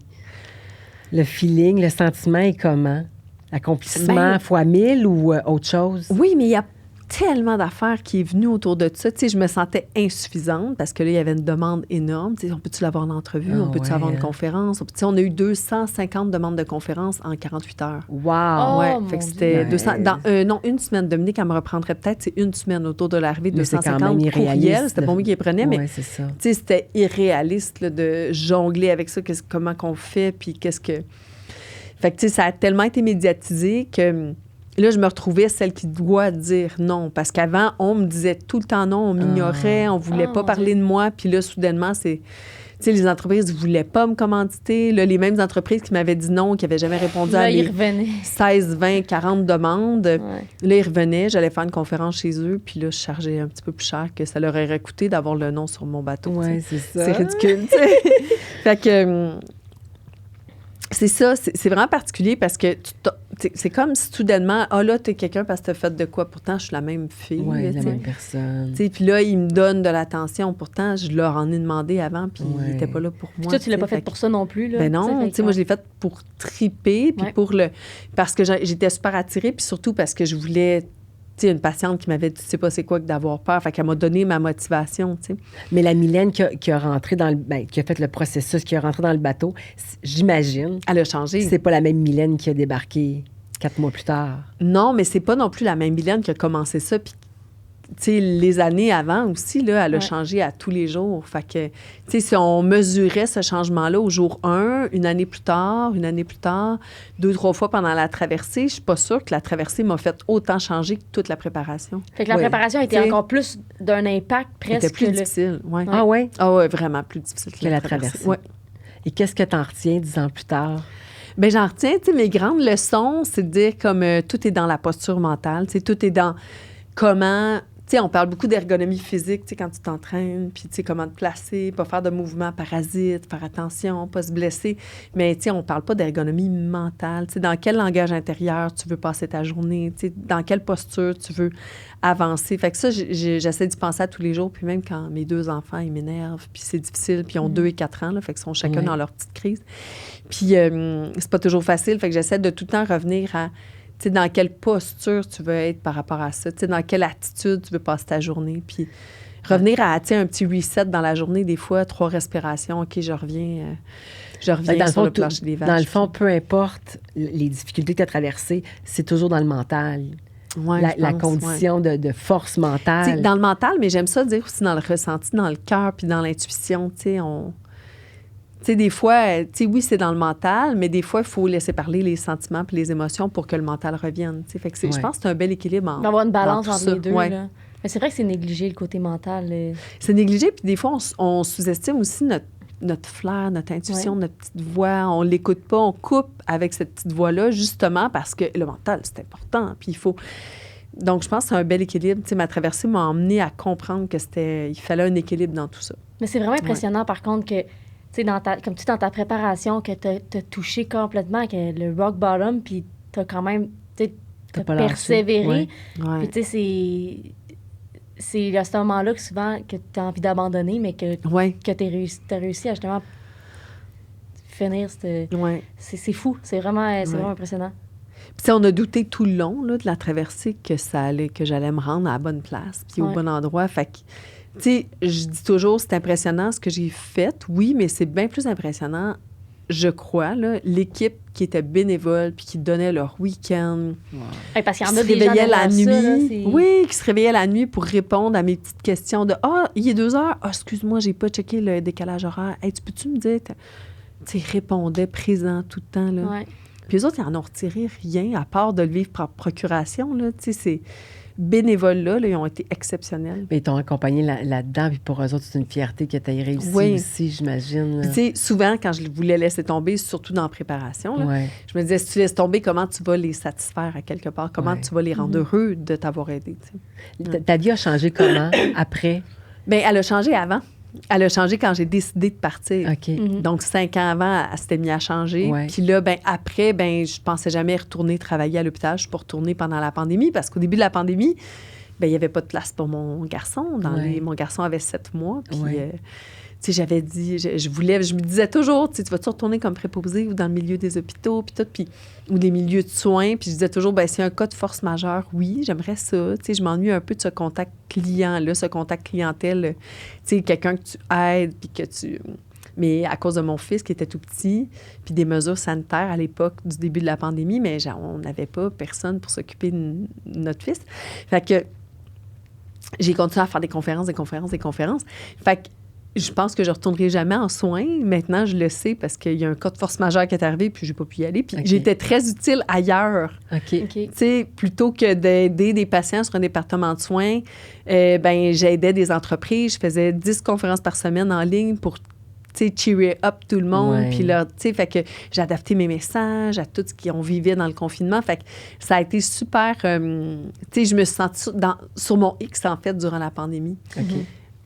Le feeling, le sentiment est comment? Accomplissement Ben- fois 1000 ou autre chose? Oui, mais il y a tellement d'affaires qui est venu autour de ça. Tu sais, je me sentais insuffisante parce que là, il y avait une demande énorme. Tu sais, on peut-tu l'avoir en entrevue? Ah On peut-tu ouais, avoir une hein? conférence? Tu sais, on a eu 250 demandes de conférence en 48 heures. Wow! Oh, Ouais, mon fait que Dieu. c'était Ouais. 200. Non, une semaine. Dominique, elle me reprendrait peut-être. C'est une semaine autour de l'arrivée de Mais c'est quand 250 même courriels. irréaliste, C'était là. pas moi qui les prenais, mais Ouais, c'est ça. tu sais, c'était irréaliste là, de jongler avec ça, comment qu'on fait, puis qu'est-ce que... Fait que, tu sais, ça a tellement été médiatisé que là, je me retrouvais celle qui doit dire non. Parce qu'avant, on me disait tout le temps non, on m'ignorait, on voulait Ah, pas mon parler Dieu. de moi. Puis là, soudainement, c'est... Tu sais, les entreprises ne voulaient pas me commanditer. Là, les mêmes entreprises qui m'avaient dit non, qui n'avaient jamais répondu Là, à il mes revenait. 16, 20, 40 demandes. Ouais. Là, ils revenaient, j'allais faire une conférence chez eux, puis là, je chargeais un petit peu plus cher que ça leur aurait coûté d'avoir le nom sur mon bateau. tu sais. Ouais, c'est ça. C'est ridicule, tu sais. Fait que c'est ça, c'est vraiment particulier parce que c'est comme si soudainement, là, t'es quelqu'un parce que t'as fait de quoi? Pourtant, je suis la même fille. Ouais, là, la tu sais. même personne. Tu sais, puis là, ils me donnent de l'attention. Pourtant, je leur en ai demandé avant, puis Ouais. ils n'étaient pas là pour moi. Puis toi, tu l'as sais. pas fait Fait pour ça non plus, là. ben non, tu sais, moi, je l'ai fait pour triper, puis Ouais. parce que j'étais super attirée, puis surtout parce que je voulais, tu sais, une patiente qui m'avait dit, tu sais pas c'est quoi que d'avoir peur, fait qu'elle m'a donné ma motivation, tu sais. Mais la Mylène qui a rentré dans qui a fait le processus, qui a rentré dans le bateau, j'imagine, Elle a changé. c'est pas la même Mylène qui a débarqué 4 mois plus tard. Non, mais c'est pas non plus la même Mylène qui a commencé ça, puis tu sais, les années avant aussi, là, elle a Ouais. changé à tous les jours. Fait que, tu sais, si on mesurait ce changement-là au jour 1, une année plus tard, 2, 3 fois pendant la traversée, je suis pas sûre que la traversée m'a fait autant changer que toute la préparation. Fait que la Ouais. préparation était T'sais, encore plus d'un impact C'était presque. plus le- difficile, ouais. Ah ouais? Ah ouais, vraiment plus difficile Que la traversée. Ouais. Et qu'est-ce que t'en retiens 10 ans plus tard? Bien, j'en retiens, tu sais, mes grandes leçons, c'est de dire comme tout est dans la posture mentale, tu sais, tout est dans comment... Tu sais, on parle beaucoup d'ergonomie physique, tu sais, quand tu t'entraînes, puis tu sais, comment te placer, pas faire de mouvements parasites, faire attention, pas se blesser. Mais tu sais, on parle pas d'ergonomie mentale. Tu sais, dans quel langage intérieur tu veux passer ta journée, tu sais, dans quelle posture tu veux avancer. Fait que ça, j'essaie d'y penser à tous les jours. Puis même quand mes 2 enfants, ils m'énervent, puis c'est difficile, puis ils ont 2 et 4 ans, là, fait qu'ils sont chacun Ouais. dans leur petite crise. Puis c'est pas toujours facile, fait que j'essaie de tout le temps revenir à... Tu sais, dans quelle posture tu veux être par rapport à ça? Tu sais, dans quelle attitude tu veux passer ta journée? Puis revenir à, tu sais, un petit reset dans la journée, des fois, 3 respirations, OK, je reviens Dans le sur fond, le plancher des vaches. dans le fond, peu importe les difficultés que tu as traversées, c'est toujours dans le mental. Ouais, je la pense, condition de force ouais. Tu sais, mentale. dans le mental, mais j'aime ça dire aussi dans le ressenti, dans le cœur, puis dans l'intuition, tu sais, Tu sais, des fois, tu sais, oui, c'est dans le mental, mais des fois, il faut laisser parler les sentiments puis les émotions pour que le mental revienne. Tu sais, fait que je Ouais. pense que c'est un bel équilibre. Il va y avoir une balance dans tout entre ça. les deux. Ouais. Là. Mais c'est vrai que c'est négligé, le côté mental. C'est négligé, puis des fois, on sous-estime aussi notre flair, notre intuition, Ouais. notre petite voix. On l'écoute pas, on coupe avec cette petite voix-là, justement parce que le mental, c'est important. Puis il faut... Donc, je pense que c'est un bel équilibre. Tu sais, ma traversée m'a emmenée à comprendre il fallait un équilibre dans tout ça. Mais c'est vraiment impressionnant, par contre, que, tu sais, comme tu dis, dans ta préparation, que tu as touché complètement que le rock bottom, puis tu as quand même, tu sais, T'as t'as pas lâché. persévéré. Ouais. Ouais. Puis, tu sais, c'est à ce moment-là que souvent que tu as envie d'abandonner, mais que Ouais. tu as réussi à justement finir. Ouais. C'est fou. C'est vraiment impressionnant. Puis, tu sais, on a douté tout le long là, de la traversée que j'allais me rendre à la bonne place, puis au Ouais. bon endroit. Fait que, tu sais, je dis toujours, c'est impressionnant ce que j'ai fait, oui, mais c'est bien plus impressionnant je crois, là, l'équipe qui était bénévole puis qui donnait leur week-end, Hey, parce qu'il y en qui a se des gens réveillaient la derrière ça, là, nuit. c'est- Oui, qui se réveillaient la nuit pour répondre à mes petites questions de « Ah, il est 2 heures. Ah, excuse-moi, j'ai pas checké le décalage horaire. Hey, tu peux-tu me dire? » Tu sais, ils répondaient présent tout le temps, là. Ouais. Puis eux autres, ils en ont retiré rien, à part de le vivre par procuration, là. Tu sais, ces bénévoles-là, là, ils ont été exceptionnels. Mais ils t'ont accompagné là-dedans, puis pour eux autres, c'est une fierté que tu aies réussi Oui. aussi, j'imagine. Puis là. tu sais, souvent, quand je voulais laisser tomber, surtout dans la préparation, là, Ouais. je me disais, si tu laisses tomber, comment tu vas les satisfaire à quelque part? Comment Ouais. tu vas les rendre heureux de t'avoir aidé? Tu sais? Ta vie a changé comment après? Bien, elle a changé avant. Elle a changé quand j'ai décidé de partir. OK. Mhm. Donc, 5 ans avant, elle s'était mise à changer. Ouais. Puis là, ben, après, ben, je pensais jamais retourner travailler à l'hôpital. Je suis pas retournée pendant la pandémie parce qu'au début de la pandémie, ben, il n'y avait pas de place pour mon garçon. Ouais. Mon garçon avait 7 mois. Puis, Ouais. tu sais, j'avais dit, je me disais toujours, tu sais, tu vas-tu retourner comme préposée ou dans le milieu des hôpitaux, puis tout, puis, ou des milieux de soins. Puis je disais toujours, ben, s'il y a un cas de force majeure, oui, j'aimerais ça. Tu sais, je m'ennuie un peu de ce contact client-là, ce contact clientèle. Tu sais, quelqu'un que tu aides, puis que tu... Mais à cause de mon fils qui était tout petit, puis des mesures sanitaires à l'époque du début de la pandémie, mais on n'avait pas personne pour s'occuper de notre fils. Fait que j'ai continué à faire des conférences. Fait que je pense que je ne retournerai jamais en soins. Maintenant, je le sais parce qu'il y a un cas de force majeure qui est arrivé, puis je n'ai pas pu y aller. Puis OK. j'étais très utile ailleurs. OK. OK. Tu sais, plutôt que d'aider des patients sur un département de soins, ben j'aidais des entreprises. Je faisais 10 conférences par semaine en ligne pour, tu sais, cheerer up tout le monde. Ouais. Puis là, tu sais, fait que j'ai adapté mes messages à tout ce qu'on vivait dans le confinement. Fait que ça a été super... tu sais, je me suis sentie sur mon X, en fait, durant la pandémie. OK.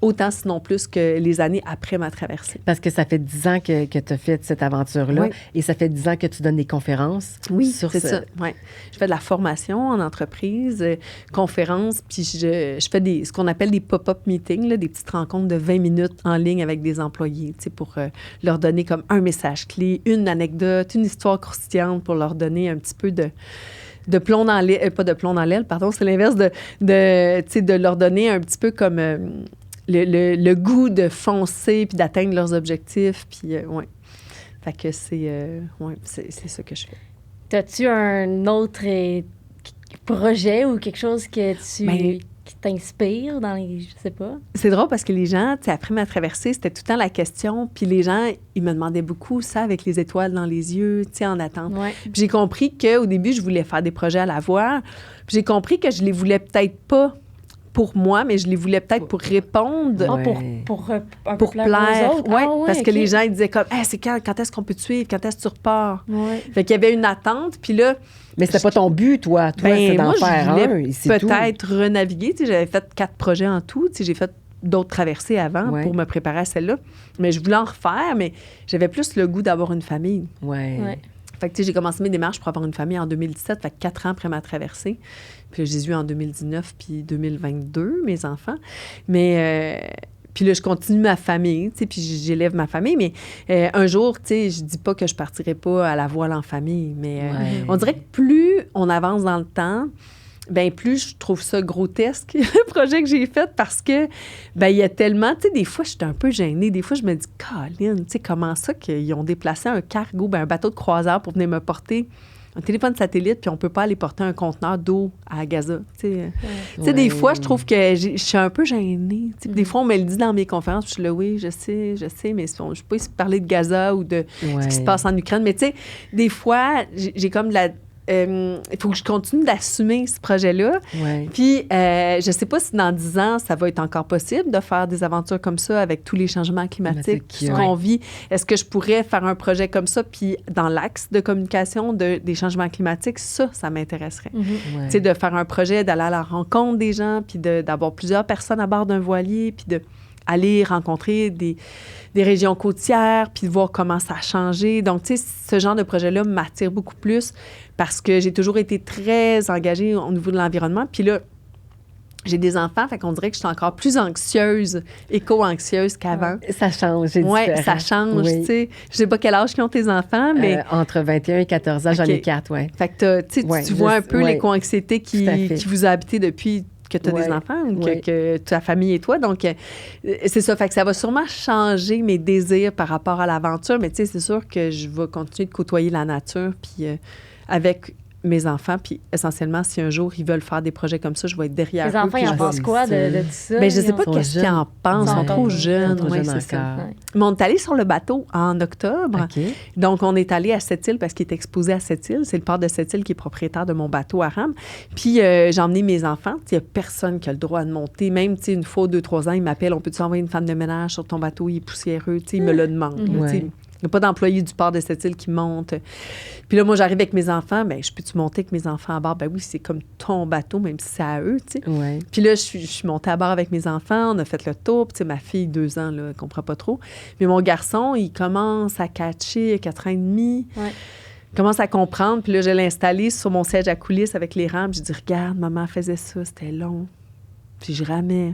Autant, sinon plus, que les années après ma traversée. Parce que ça fait 10 ans que tu as fait cette aventure-là Oui. et ça fait 10 ans que tu donnes des conférences. sur c'est ce- ça. Ouais. Je fais de la formation en entreprise, conférences, puis je fais ce qu'on appelle des pop-up meetings, là, des petites rencontres de 20 minutes en ligne avec des employés, tu sais, pour leur donner comme un message clé, une anecdote, une histoire croustillante pour leur donner un petit peu de plomb dans l'aile, pas de plomb dans l'aile, pardon, c'est l'inverse tu sais, de leur donner un petit peu comme le goût de foncer puis d'atteindre leurs objectifs, puis ouais. Fait que c'est ça que je fais. T'as-tu un autre projet ou quelque chose que qui t'inspire dans les... Je sais pas. C'est drôle parce que les gens, tu sais, après ma traversée, c'était tout le temps la question, puis les gens, ils me demandaient beaucoup ça avec les étoiles dans les yeux, tu sais, en attente. Ouais. Puis j'ai compris qu'au début, je voulais faire des projets à la voix, puis j'ai compris que je les voulais peut-être pas pour moi, mais je les voulais peut-être pour répondre, Ah, Ouais. pour un peu pour plaire. aux autres. Ouais, Ah, ouais, parce que OK. les gens, ils disaient comme, hey, c'est quand est-ce qu'on peut te suivre? Quand est-ce que tu repars? Ouais. Fait qu'il y avait une attente, puis là, Mais c'était pas ton but, toi. Toi, ben, c'est d'en moi, faire je un, voulais et c'est tout. peut-être renaviguer. Tu sais, j'avais fait 4 projets en tout. Tu sais, j'ai fait d'autres traversées avant Ouais. pour me préparer à celle-là. Mais je voulais en refaire, mais j'avais plus le goût d'avoir une famille. Ouais. Ouais. Fait que, tu sais, j'ai commencé mes démarches pour avoir une famille en 2017, fait que 4 ans après ma traversée. Puis je les ai eus en 2019 puis 2022, mes enfants. Mais... puis là, je continue ma famille, tu sais, puis j'élève ma famille. Mais un jour, tu sais, je dis pas que je partirai pas à la voile en famille, mais Ouais. on dirait que plus on avance dans le temps, ben plus je trouve ça grotesque, le projet que j'ai fait, parce que, ben il y a tellement, tu sais, des fois, j'étais un peu gênée. Des fois, je me dis, Colin, tu sais, comment ça qu'ils ont déplacé un cargo, ben un bateau de croisière pour venir me porter un téléphone satellite, puis on peut pas aller porter un conteneur d'eau à Gaza, tu sais. Tu sais, des Ouais. fois, je trouve que je suis un peu gênée. Tu sais, des fois, on me le dit dans mes conférences, puis je suis là, oui, je sais, mais je ne suis pas ici pour parler de Gaza ou de ce qui se passe en Ukraine. Mais tu sais, des fois, j'ai comme de la... il faut que je continue d'assumer ce projet-là. Ouais. Puis, je sais pas si dans 10 ans, ça va être encore possible de faire des aventures comme ça avec tous les changements climatiques, tout ce qu'on vit. Est-ce que je pourrais faire un projet comme ça, puis dans l'axe de communication des changements climatiques, ça m'intéresserait. Mhm. Ouais. Tu sais, de faire un projet, d'aller à la rencontre des gens, puis d'avoir plusieurs personnes à bord d'un voilier, puis d'aller rencontrer des régions côtières, puis de voir comment ça a changé. Donc, tu sais, ce genre de projet-là m'attire beaucoup plus parce que j'ai toujours été très engagée au niveau de l'environnement. Puis là, j'ai des enfants, fait qu'on dirait que je suis encore plus anxieuse, éco-anxieuse qu'avant. Ça change, c'est Oui, différent. ça change, Oui. tu sais. Je sais pas quel âge qu'ils ont tes enfants, mais... Entre 21 et 14 ans, j'en OK. ai 4, oui. Fait que tu Ouais, vois un peu ouais. l'éco-anxiété Tout à fait. qui vous a habité depuis que tu as des enfants ou Ouais. que ta famille et toi. Donc, c'est ça. Fait que ça va sûrement changer mes désirs par rapport à l'aventure. Mais tu sais, c'est sûr que je vais continuer de côtoyer la nature puis avec mes enfants. Puis essentiellement, si un jour ils veulent faire des projets comme ça, je vais être derrière Les eux. enfants, puis ils en je vais- pensent quoi de tout ça? Ben, je sais Ils pas ont- qu'est-ce qu'ils en pensent. Ils sont Ouais. trop jeunes. Trop Ouais, jeunes c'est ça. encore. Ouais. Mais on est allé sur le bateau en octobre. OK. Donc, on est allé à Sept-Îles parce qu'il est exposé à Sept-Îles. C'est le port de Sept-Îles qui est propriétaire de mon bateau à rame. Puis, j'ai emmené mes enfants. Il n'y a personne qui a le droit de monter. Même, tu sais, une fois, 2-3 ans, ils m'appellent. On peut-tu envoyer une femme de ménage sur ton bateau? Il est poussiéreux. Tu sais, ils me le demandent. là, tu sais. Ouais. Il n'y a pas d'employé du port de Sept-Îles qui monte. Puis là, moi, j'arrive avec mes enfants. Bien, je peux-tu monter avec mes enfants à bord? Ben oui, c'est comme ton bateau, même si c'est à eux, tu sais. Ouais. Puis là, je suis montée à bord avec mes enfants. On a fait le tour. Puis, tu sais, ma fille, 2 ans, là, elle comprend pas trop. Mais mon garçon, il commence à catcher, 4 ans et demi. Ouais. Il commence à comprendre. Puis là, je l'ai installé sur mon siège à coulisses avec les rampes. Je dis, regarde, maman faisait ça. C'était long. Puis je ramais.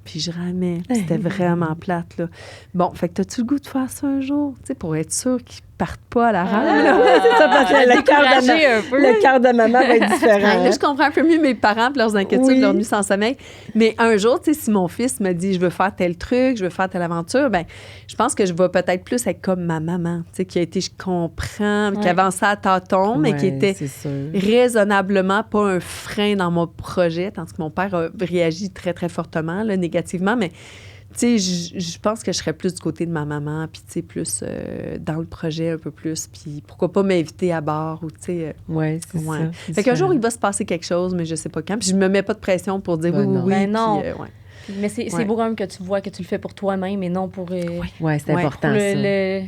Puis je ramais. Puis c'était vraiment plate, là. Bon, fait que t'as-tu le goût de faire ça un jour? Tu sais, pour être sûr qu'ils partent pas à la rame, là. C'est ça, parce que le cœur de découragé un peu. le cœur de maman va être différent. Là, je comprends un peu mieux mes parents et leurs inquiétudes, Oui. leur nuit sans sommeil. Mais un jour, tu sais, si mon fils me dit, je veux faire tel truc, je veux faire telle aventure, ben, je pense que je vais peut-être plus être comme ma maman, tu sais, qui a été, je comprends, qui Ouais. avançait à tâtons, mais qui Ouais, était c'est sûr. raisonnablement pas un frein dans mon projet, tandis que mon père a réagi très, très fortement, là, négativement, mais tu sais, je pense que je serais plus du côté de ma maman, puis tu sais, plus dans le projet un peu plus, puis pourquoi pas m'inviter à bord, ou tu sais... Ouais, c'est ouais. ça. Fait qu'un jour, il va se passer quelque chose, mais je sais pas quand, puis je me mets pas de pression pour dire Ben oui, non. oui, Ben non. puis, ouais. Mais c'est Ouais. beau quand même que tu vois que tu le fais pour toi-même et non pour Ouais, c'est Ouais. important, ça.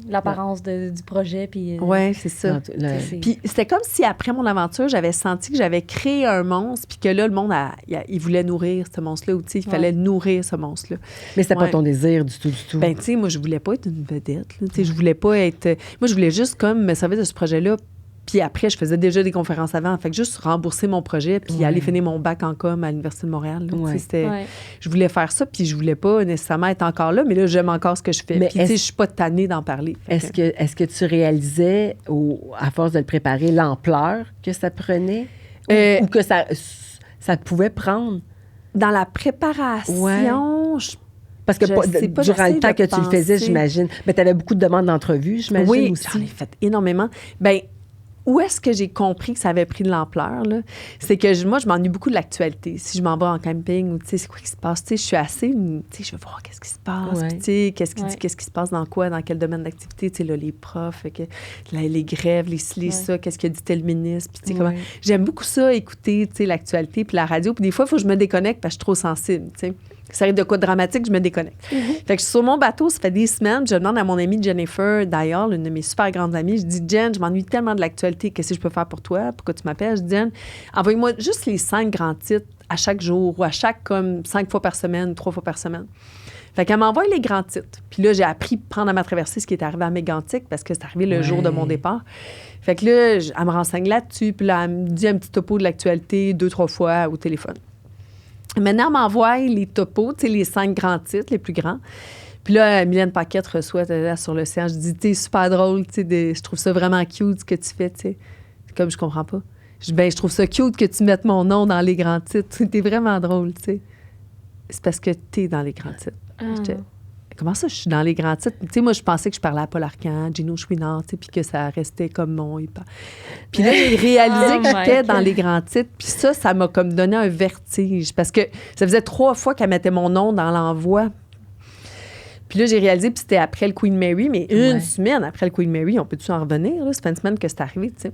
l'apparence du projet. Puis, Ouais, c'est ça. Non, c'est- Puis c'était comme si après mon aventure, j'avais senti que j'avais créé un monstre, puis que là, le monde, il voulait nourrir ce monstre-là, ou tu sais, il fallait nourrir ce monstre-là. Mais c'était pas Ouais. ton désir du tout, du tout. Ben, tu sais, moi, je voulais pas être une vedette, là. Tu sais, je voulais pas être... Moi, je voulais juste comme me servir de ce projet-là. Puis après, je faisais déjà des conférences avant. Fait que juste rembourser mon projet puis Ouais. aller finir mon bac en com à l'Université de Montréal. Là. Tu sais, Ouais. c'était- Ouais. Je voulais faire ça, puis je voulais pas nécessairement être encore là, mais là, j'aime encore ce que je fais. Mais Puis, tu sais, est-ce- je suis pas tannée d'en parler. Fait Est-ce que tu réalisais, à force de le préparer, l'ampleur que ça prenait? Euh, Ou que ça pouvait prendre? Dans la préparation, Parce que Je pas- sais pas, durant j'essaie le temps de que tu le faisais, penser. j'imagine. Mais tu avais beaucoup de demandes d'entrevues, j'imagine oui, aussi. j'en ai fait énormément. Ben, où est-ce que j'ai compris que ça avait pris de l'ampleur, là? C'est que moi, je m'ennuie beaucoup de l'actualité. Si je m'en vais en camping ou, tu sais, c'est quoi qui se passe? Tu sais, je suis assez, tu sais, je veux voir qu'est-ce qui se passe. Ouais. Puis, tu sais, qu'est-ce qui Ouais. dit, qu'est-ce qui se passe dans quoi, dans quel domaine d'activité? Tu sais, là, les profs, les grèves, les ça, qu'est-ce que dit tel ministre? Puis, tu sais, comment... Ouais. J'aime beaucoup ça, écouter, tu sais, l'actualité puis la radio. Puis des fois, il faut que je me déconnecte parce que je suis trop sensible, tu sais. Ça arrive de quoi de dramatique, je me déconnecte. Fait que je suis sur mon bateau, ça fait des semaines, puis je demande à mon amie Jennifer Dial, une de mes super grandes amies, je dis, Jen, je m'ennuie tellement de l'actualité, qu'est-ce que je peux faire pour toi? Pourquoi tu m'appelles? Je dis, Jen, envoie-moi juste les 5 grands titres à chaque jour ou à chaque, comme 5 fois par semaine, 3 fois par semaine. Fait qu'elle m'envoie les grands titres. Puis là, j'ai appris pendant ma traversée ce qui est arrivé à Mégantic parce que c'est arrivé le jour de mon départ. Fait que là, elle me renseigne là-dessus, puis là, elle me dit un petit topo de l'actualité 2-3 fois au téléphone. Maintenant, elle m'envoie les topos, tu sais, les 5 grands titres, les plus grands. Puis là, Mylène Paquette reçoit là, sur l'océan. Je dis, t'es super drôle, tu sais, je trouve ça vraiment cute ce que tu fais, tu sais. Comme je comprends pas. Je dis, ben, je trouve ça cute que tu mettes mon nom dans les grands titres. T'es vraiment drôle, tu sais. C'est parce que t'es dans les grands titres. J'étais, comment ça, je suis dans les grands titres? Tu sais, moi, je pensais que je parlais à Paul Arcand, Gino Chouinard, tu sais, puis que ça restait comme mon... Puis là, j'ai réalisé Oh que j'étais my dans God. les grands titres. Puis ça m'a comme donné un vertige. Parce que ça faisait 3 fois qu'elle mettait mon nom dans l'envoi. Puis là, j'ai réalisé, puis c'était après le Queen Mary, mais une semaine après le Queen Mary, on peut-tu en revenir? Là? Ça fait une semaine que c'est arrivé, tu sais.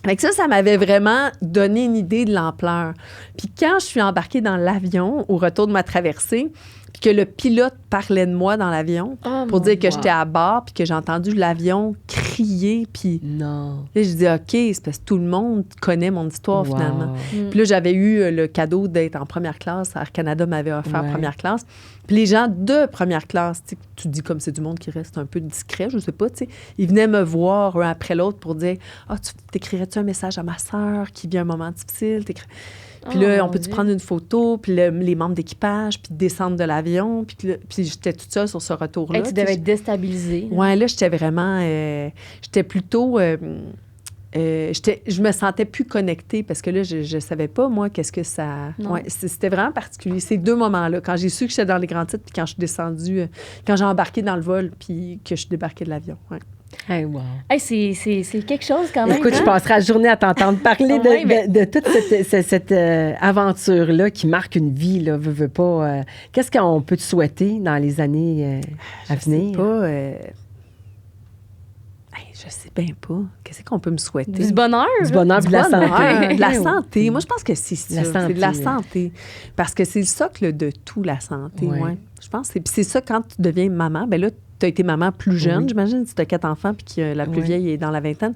Fait que ça m'avait vraiment donné une idée de l'ampleur. Puis quand je suis embarquée dans l'avion au retour de ma traversée, puis que le pilote parlait de moi dans l'avion Oh, pour mon dire que Dieu. j'étais à bord, puis que j'ai entendu l'avion crier, puis Non. là, je dis OK, c'est parce que tout le monde connaît mon histoire, Wow. finalement. Puis là, j'avais eu le cadeau d'être en première classe. Air Canada m'avait offert Ouais. première classe. Puis les gens de première classe, tu sais, tu dis comme c'est du monde qui reste un peu discret, je sais pas, tu sais, ils venaient me voir un après l'autre pour dire « Ah, tu t'écrirais-tu un message à ma sœur qui vit un moment difficile? Puis là, Oh, on peut-tu mon prendre une photo? Puis les membres d'équipage, puis descendre de l'avion. Puis j'étais toute seule sur ce retour-là. Hey, tu devais être déstabilisée. Ouais, là, j'étais vraiment... j'étais plutôt... je me sentais plus connectée parce que là, je savais pas, moi, qu'est-ce que ça... Non. Ouais, c'était vraiment particulier. Ces 2 moments-là, quand j'ai su que j'étais dans les grands titres puis quand je suis descendue, quand j'ai embarqué dans le vol puis que je suis débarquée de l'avion. Ouais. Hey, wow. Hey, c'est quelque chose quand même. Écoute, je hein? passerai la journée à t'entendre parler Ouais, mais- de toute cette aventure-là qui marque une vie, là, veux pas. Qu'est-ce qu'on peut te souhaiter dans les années à Je sais venir? pas... je sais bien pas. Qu'est-ce qu'on peut me souhaiter? Du bonheur. Du bonheur, Du de la bonheur, santé. de la santé. Moi, je pense que c'est ça. La santé, C'est de la ouais. santé. Parce que c'est le socle de tout, la santé. Ouais. Ouais. Je pense que c'est ça, quand tu deviens maman, ben là, tu as été maman plus jeune, Oui. j'imagine, si tu as 4 enfants, puis que la plus Ouais. vieille est dans la vingtaine,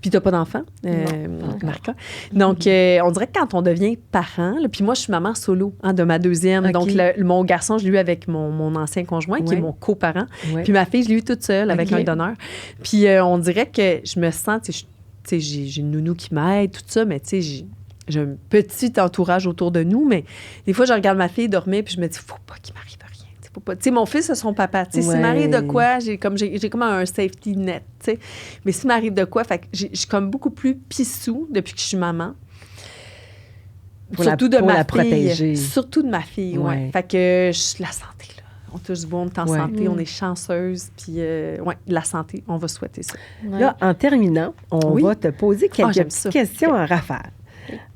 puis tu n'as pas d'enfant, Non. Marca. Donc, on dirait que quand on devient parent, là, puis moi, je suis maman solo de ma deuxième. OK. Donc, mon garçon, je l'ai eu avec mon ancien conjoint, qui Ouais. est mon coparent. Ouais. Puis ma fille, je l'ai eue toute seule avec OK. un donneur. Puis on dirait que je me sens, tu sais, j'ai une nounou qui m'aide, tout ça, mais tu sais, j'ai un petit entourage autour de nous, mais des fois, je regarde ma fille dormir, puis je me dis, faut pas qu'il m'arrive rien. Faut pas. Tu sais, mon fils, c'est son papa. Tu sais, s'il Ouais. m'arrive de quoi, j'ai comme un safety net, tu sais. Mais s'il m'arrive de quoi, fait que je suis comme beaucoup plus pissou depuis que je suis maman. Pour Surtout la de ma fille. protéger. Surtout de ma fille, Ouais. ouais. Fait que la santé, là. On touche du bois, on est en Ouais. santé, on est chanceuse, puis la santé, on va souhaiter ça. Ouais. Là, en terminant, on Oui. va te poser quelques j'aime petites ça. questions en rafale.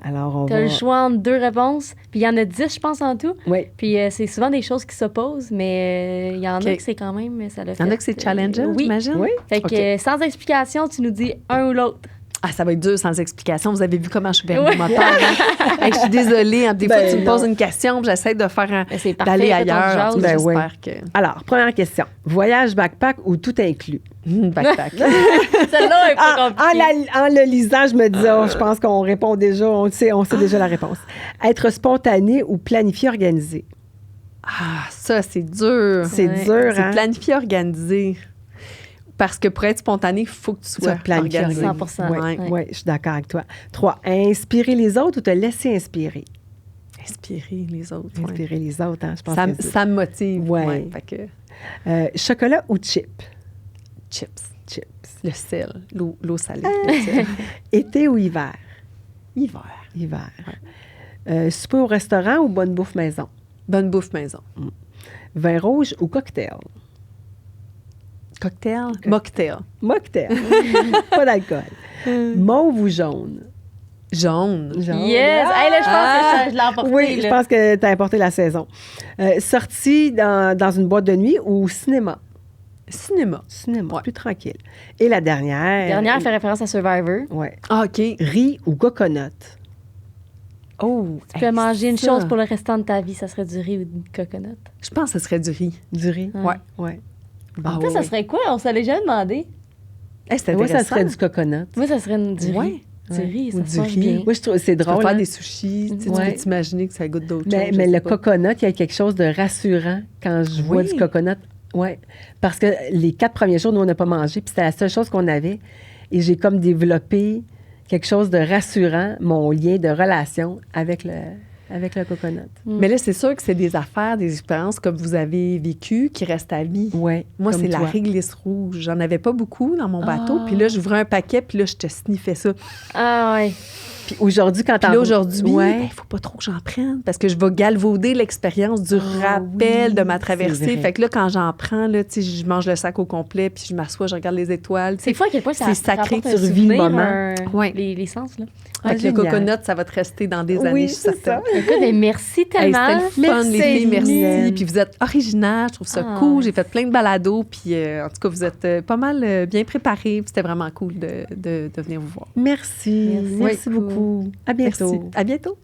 Alors, on T'as va... le choix entre 2 réponses, puis il y en a 10, je pense, en tout. Oui. Puis c'est souvent des choses qui s'opposent, mais il y en OK. a que c'est quand même, ça le Il fait. y en a que c'est challengeant, Oui. j'imagine? Oui. Fait que OK. sans explication, tu nous dis un ou l'autre. Ah, ça va être dur sans explication. Vous avez vu comment je suis bien Ouais. moteur. Hein? Hey, je suis désolée. Hein, des fois, Ben tu me poses non. une question, puis j'essaie de faire Mais c'est parfait, d'aller fais ton ailleurs. En tout cas, jazz. Ben j'espère que... Alors, première question. Voyage backpack ou tout inclus? Backpack. Celle-là est pas En compliquée. le lisant, je me disais, je pense qu'on répond déjà, on sait déjà la réponse. Être spontané ou planifié, organisé? Ah, ça, c'est dur. C'est Ouais. dur, C'est hein? planifié, organisé. Parce que pour être spontané, il faut que tu sois planifié, organisé. 100%. Oui, Ouais. Ouais. ouais, je suis d'accord avec toi. 3. Inspirer les autres ou te laisser inspirer? Inspirer les autres. ouais. Inspirer les autres, hein, je pense Ça, que c'est... ça me motive. Ouais. Ouais. Fait que chocolat ou chip? chips, Chips. le sel, l'eau salée, le sel. Été ou hiver? Hiver. Hiver. Souper au restaurant ou bonne bouffe maison? Bonne bouffe maison. Vin rouge ou cocktail? Cocktail? Mocktail. Mocktail. Pas d'alcool. Mauve ou jaune? Jaune. Jaune. Yes! Hey, là, je pense Ah! que je l'ai emporté. Oui, je là. pense que tu as apporté la saison. Sortie dans une boîte de nuit ou cinéma? Cinéma. Cinéma, Ouais. plus tranquille. Et la dernière. Dernière fait référence à Survivor. Ouais. Ah, OK. Riz ou coconut? Oh, Tu peux manger une ça. chose pour le restant de ta vie, ça serait du riz ou du coconut. Je pense que ce serait du riz. Du riz? Ouais. Ouais. Ah, Toi, ouais, ça ouais. serait quoi? On se l'est jamais demandé. Hey, c'est Moi, ça intéressant. serait du coconut. Moi, ça serait du riz. Ouais. Du riz, Ou ça du se mange riz. bien. Moi, je trouve c'est Tu peux drôle. faire hein. des sushis. Tu sais, Ouais. tu peux t'imaginer que ça goûte d'autres Mais, choses. mais je le sais pas. coconut, il y a quelque chose de rassurant quand je vois Oui. du coconut. Oui. Parce que les 4 premiers jours, nous, on n'a pas mangé, puis c'était la seule chose qu'on avait. Et j'ai comme développé quelque chose de rassurant, mon lien de relation avec le coconut. Mais là, c'est sûr que c'est des affaires, des expériences comme vous avez vécues qui restent à vie. Oui. Moi, comme c'est la toi. réglisse rouge. J'en avais pas beaucoup dans mon bateau. Ah. Puis là, j'ouvrais un paquet, puis là, je te sniffais ça. Ah ouais. Puis aujourd'hui, quand Puis là, aujourd'hui, Ouais. il faut pas trop que j'en prenne parce que je vais galvauder l'expérience du rappel oui, de ma c'est traversée. vrai. Fait que là, quand j'en prends, là, tu sais, je mange le sac au complet, puis je m'assois, je regarde les étoiles. tu sais. C'est fou à quel point ça C'est sacré, rapporte un tu revis le souvenir, moment. Ouais. les sens, là. Fait que le génial. coconut, ça va te rester dans des Oui, années, je suis c'est certaine. Écoute, mais merci Hey, tellement. c'était le fun, les filles, merci. Mylène. Puis vous êtes originales, je trouve ça Ah. cool. J'ai fait plein de balados, puis en tout cas, vous êtes pas mal bien préparés. Puis c'était vraiment cool de venir vous voir. Merci. Merci Merci beaucoup. beaucoup. À bientôt. Merci. À bientôt.